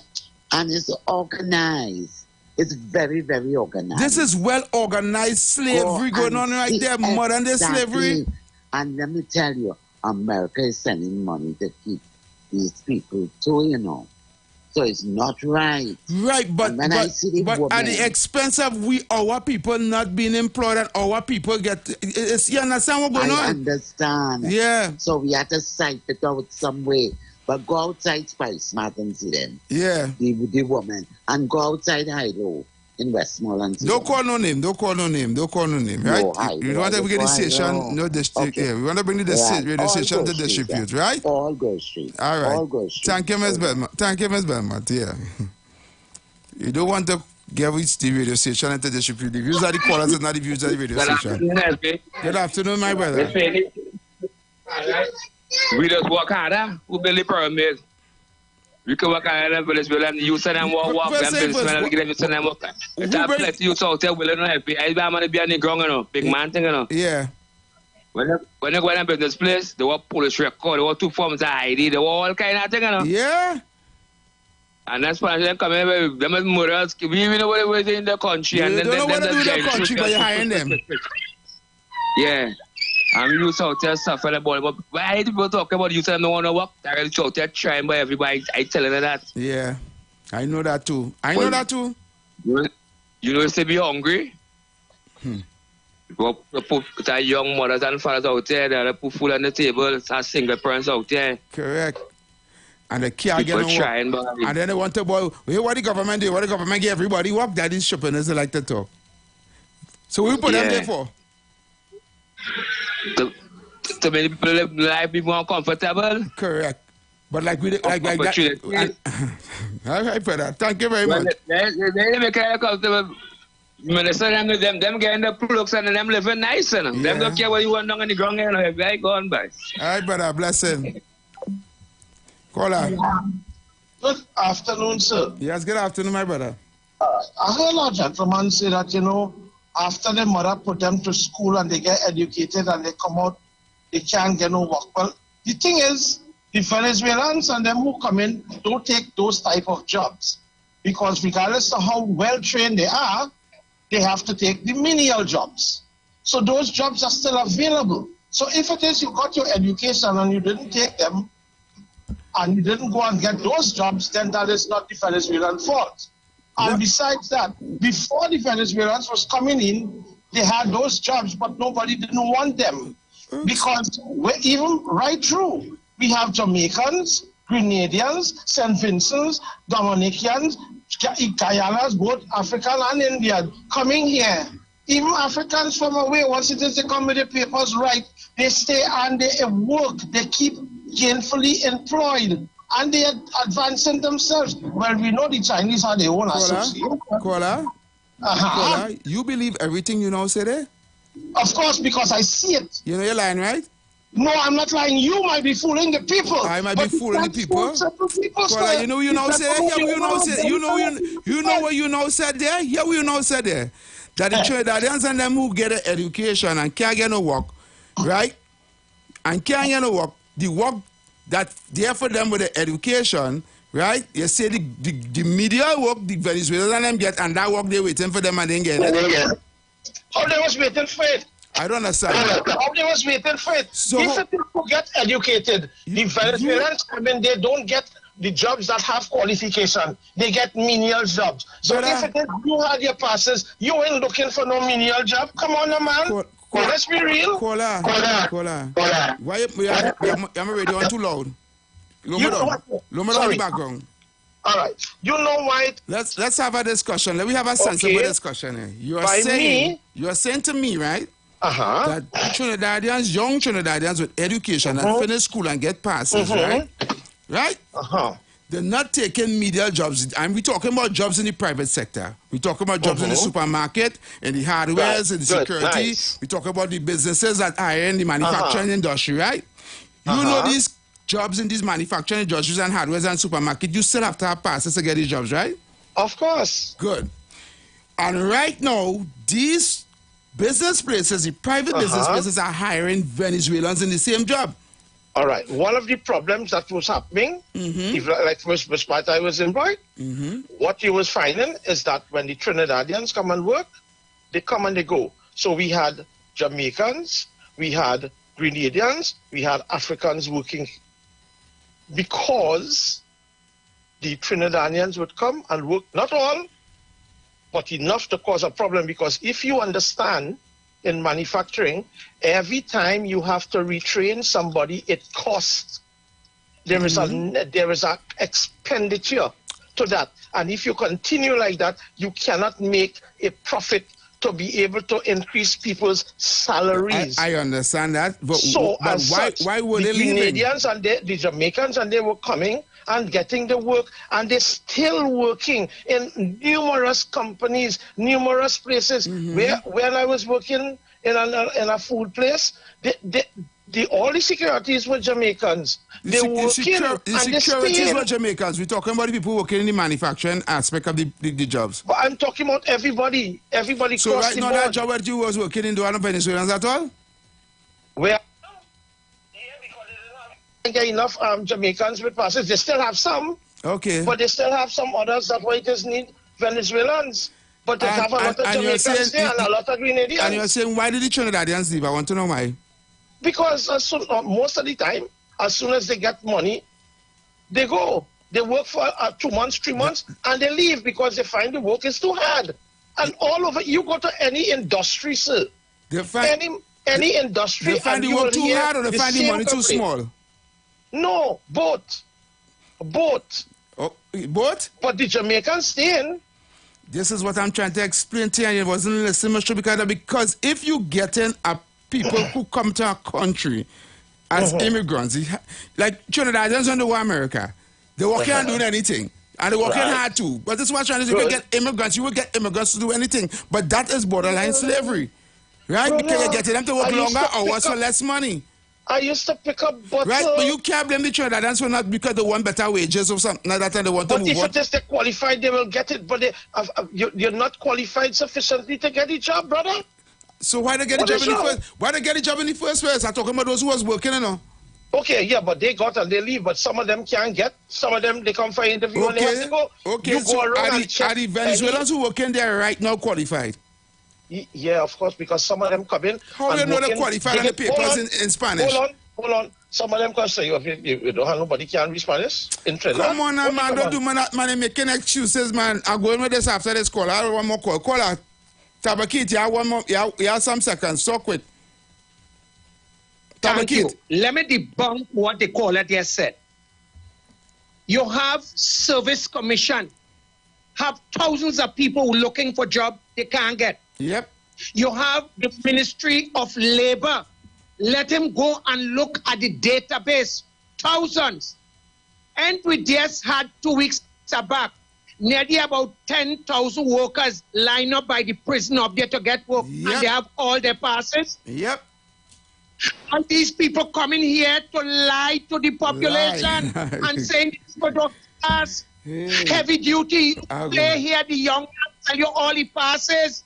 And it's organized. It's very, very organized. This is well organized slavery going on right there, modern day slavery. And let me tell you, America is sending money to keep these people too, So it's not right. Right, but I see the woman, at the expense of our people not being employed and our people get... you understand what's going on? I understand. Yeah. So we have to cite it out some way. But go outside Spice Smart and see them. Yeah. The woman. And go outside Hilo in Westmoreland. Don't call no name, right? You want to bring the station, no district. Okay. Yeah, we want to bring the radio station to distribute, right? All go straight. All right. All go straight. Thank you, Ms. Belmont. Thank you, Ms. Belmont. Yeah. You don't want to give it the radio station and to distribute. The views are the callers and not the views of the radio station. Good afternoon, my brother. We just work harder. We build the pyramid. We can work harder for this building. You send them walk. Them businessmen and give them send them work. It's a plenty youth out there willing to help you. I want to be on the ground, big man thing, Yeah. When they go in a business place, they want police record, they want 2 forms of ID, they want all kind of thing, Yeah. And that's why they come in, them as murderers, we even know what they in the country. And you don't know what to do in the country, but you're hiring them. Yeah. And you out there suffering about it. But why people talk about you don't want to work? They're out there trying by everybody. I telling her that. Yeah. I know that too. You know, to be hungry. Put young mothers and fathers out there, they put food on the table, single parents out there. Correct. And they can't get no work. And then they want to boy, hey, what the government do? What the government give everybody work? That is shopping, as they like to talk. So we put them there for? To make people life be more comfortable. Correct. But like we like that. All right, brother. Thank you very much. They make a comfortable. Minister, them getting the products and them living nice, you know. Them don't care what you want down on the ground, you know. They go on by. All right, brother. Blessing. Caller. Good afternoon, sir. Yes, good afternoon, my brother. I heard a gentleman say that, you know, after their mother put them to school and they get educated and they come out, they can't get no work. Well, the thing is, the Venezuelans and them who come in don't take those type of jobs. Because regardless of how well trained they are, they have to take the menial jobs. So those jobs are still available. So if it is you got your education and you didn't take them, and you didn't go and get those jobs, then that is not the Venezuelan fault. And besides that, before the Venezuelans was coming in, they had those jobs, but nobody didn't want them. Because even right through, we have Jamaicans, Grenadians, St. Vincent's, Dominicans, Guyanas, both African and Indian, coming here. Even Africans from away, once it is they come with the papers right, they stay and they work, they keep gainfully employed, and they are advancing themselves. Well, we know the Chinese have their own association. Caller, you believe everything you know say there? Of course, because I see it. You know you're lying, right? No, I'm not lying. You might be fooling the people. I might be fooling the people. Caller, you know say. Yeah, you know say. You know what you know said there. Yeah, you know said there. That the Trinidadians and them who get an education and can't get no work, right? And can't get no work. The work that there for them with the education, right? You say the media work, the Venezuelans and them get, and that work they waiting for them and they get it. How they was waiting for it? I don't understand. How they was waiting for it? So, if people get educated, the Venezuelans, I mean, they don't get the jobs that have qualification. They get menial jobs. So if it is you had your passes, you ain't looking for no menial job. Come on, man. Let's be real. Caller. Why am radio on too loud? Lower down the background. All right. You know why? Let's have a discussion. Let me have a sensible discussion here. You are saying to me, right? That Trinidadians, young Trinidadians with education and finish school and get passes, right? Right? They're not taking media jobs. And we're talking about jobs in the private sector. We're talking about jobs in the supermarket, in the hardwares, in the security. Nice. We're talking about the businesses that are in the manufacturing industry, right? You know these jobs in these manufacturing industries and hardwares and supermarket, you still have to have passes to get these jobs, right? Of course. Good. And right now, these business places, the private business places are hiring Venezuelans in the same job. All right. One of the problems that was happening, if, like Ms. Martha was employed, what you was finding is that when the Trinidadians come and work, they come and they go. So we had Jamaicans, we had Grenadians, we had Africans working because the Trinidadians would come and work, not all, but enough to cause a problem. Because if you understand, in manufacturing, every time you have to retrain somebody, it costs. There is a expenditure to that, and if you continue like that, you cannot make a profit to be able to increase people's salaries. I understand that, but why were they leaving? The Canadians and the Jamaicans and they were coming and getting the work, and they're still working in numerous companies, numerous places. When I was working in a food place, all the securities were Jamaicans. They were working, the securities were Jamaicans. We're talking about the people working in the manufacturing aspect of the jobs. But I'm talking about everybody. Everybody. So right now, that job that you was working in, do you have Venezuelans at all? Well, get enough Jamaicans with passes. They still have some. Okay. But they still have some others that why just need Venezuelans. But they have a lot of Jamaicans there and a lot of Grenadians. And you're saying, why did the Trinidadians leave? I want to know why. Because most of the time, as soon as they get money, they go. They work for 2 months, 3 months, and they leave because they find the work is too hard. And all over, you go to any industry, sir. Any industry. They find the work too hard or they find the money too small? No, both. Oh, both? But the Jamaicans stay in. This is what I'm trying to explain to you, and you wasn't listening much because if you get in people who come to our country as immigrants. Like Trinidadians don't know America. They can't do anything. And they're working hard too. But this is what I'm trying to say. You can get immigrants. You will get immigrants to do anything. But that is borderline slavery. Right? Because you're getting them to work longer hours for less money. I used to pick up butter. Right, but you can't blame the Trinidadians for not because they want better wages or something like that and they want to move on. But if it is they qualified, they will get it. But you're not qualified sufficiently to get the job, brother. So why they get the job in the first? Why they get the job in the first place? I'm talking about those who was working, you know. Okay, yeah, but they got and they leave. But some of them can't get. Some of them they come for interview and they have to go. Okay, you go around and check are the Venezuelans who working there right now qualified? Yeah, of course, because some of them come in. How do you know they're qualified on the papers in Spanish? Hold on. Some of them can say you don't have nobody can read Spanish in Trinidad. Come on, man, don't do man making excuses, man. I'm going with this after this call. I have one more call. Call her. Tabakit, you have one more. You have some seconds. So quick. Thank you. Let me debunk what the caller there said. You have service commission. Have thousands of people looking for job they can't get. Yep. You have the Ministry of Labor. Let him go and look at the database. Thousands. And we just had 2 weeks back. Nearly about 10,000 workers line up by the prison up there to get work. Yep. And they have all their passes. Yep. And these people coming here to lie to the population and saying this for the pass. Heavy duty. Play here, the young man tell you all he passes.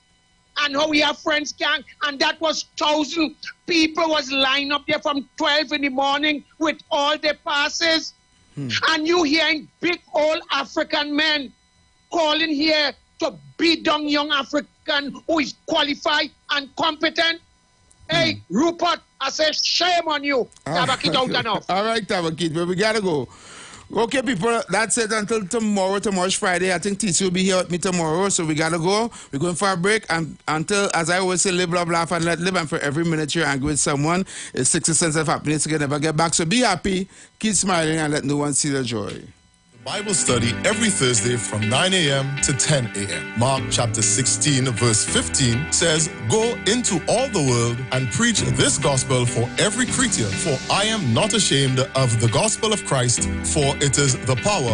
And how we have friends can. And that was 1,000 people was lined up there from 12 in the morning with all their passes. And you hearing big old African men calling here to beat down young African who is qualified and competent. Hey, Rupert, I say shame on you. Tabakit out enough. All right, Tabakit, but we gotta go. Okay, people, that's it until tomorrow. Tomorrow's Friday. I think TC will be here with me tomorrow, so we gotta go. We're going for a break. And until, as I always say, live, love, laugh, and let live. And for every minute you're angry with someone, it's 60 cents of happiness. You can never get back. So be happy, keep smiling, and let no one see the joy. Bible study every Thursday from 9 a.m. to 10 a.m. Mark chapter 16 verse 15 says, "Go into all the world and preach this gospel for every creature, for I am not ashamed of the gospel of Christ, for it is the power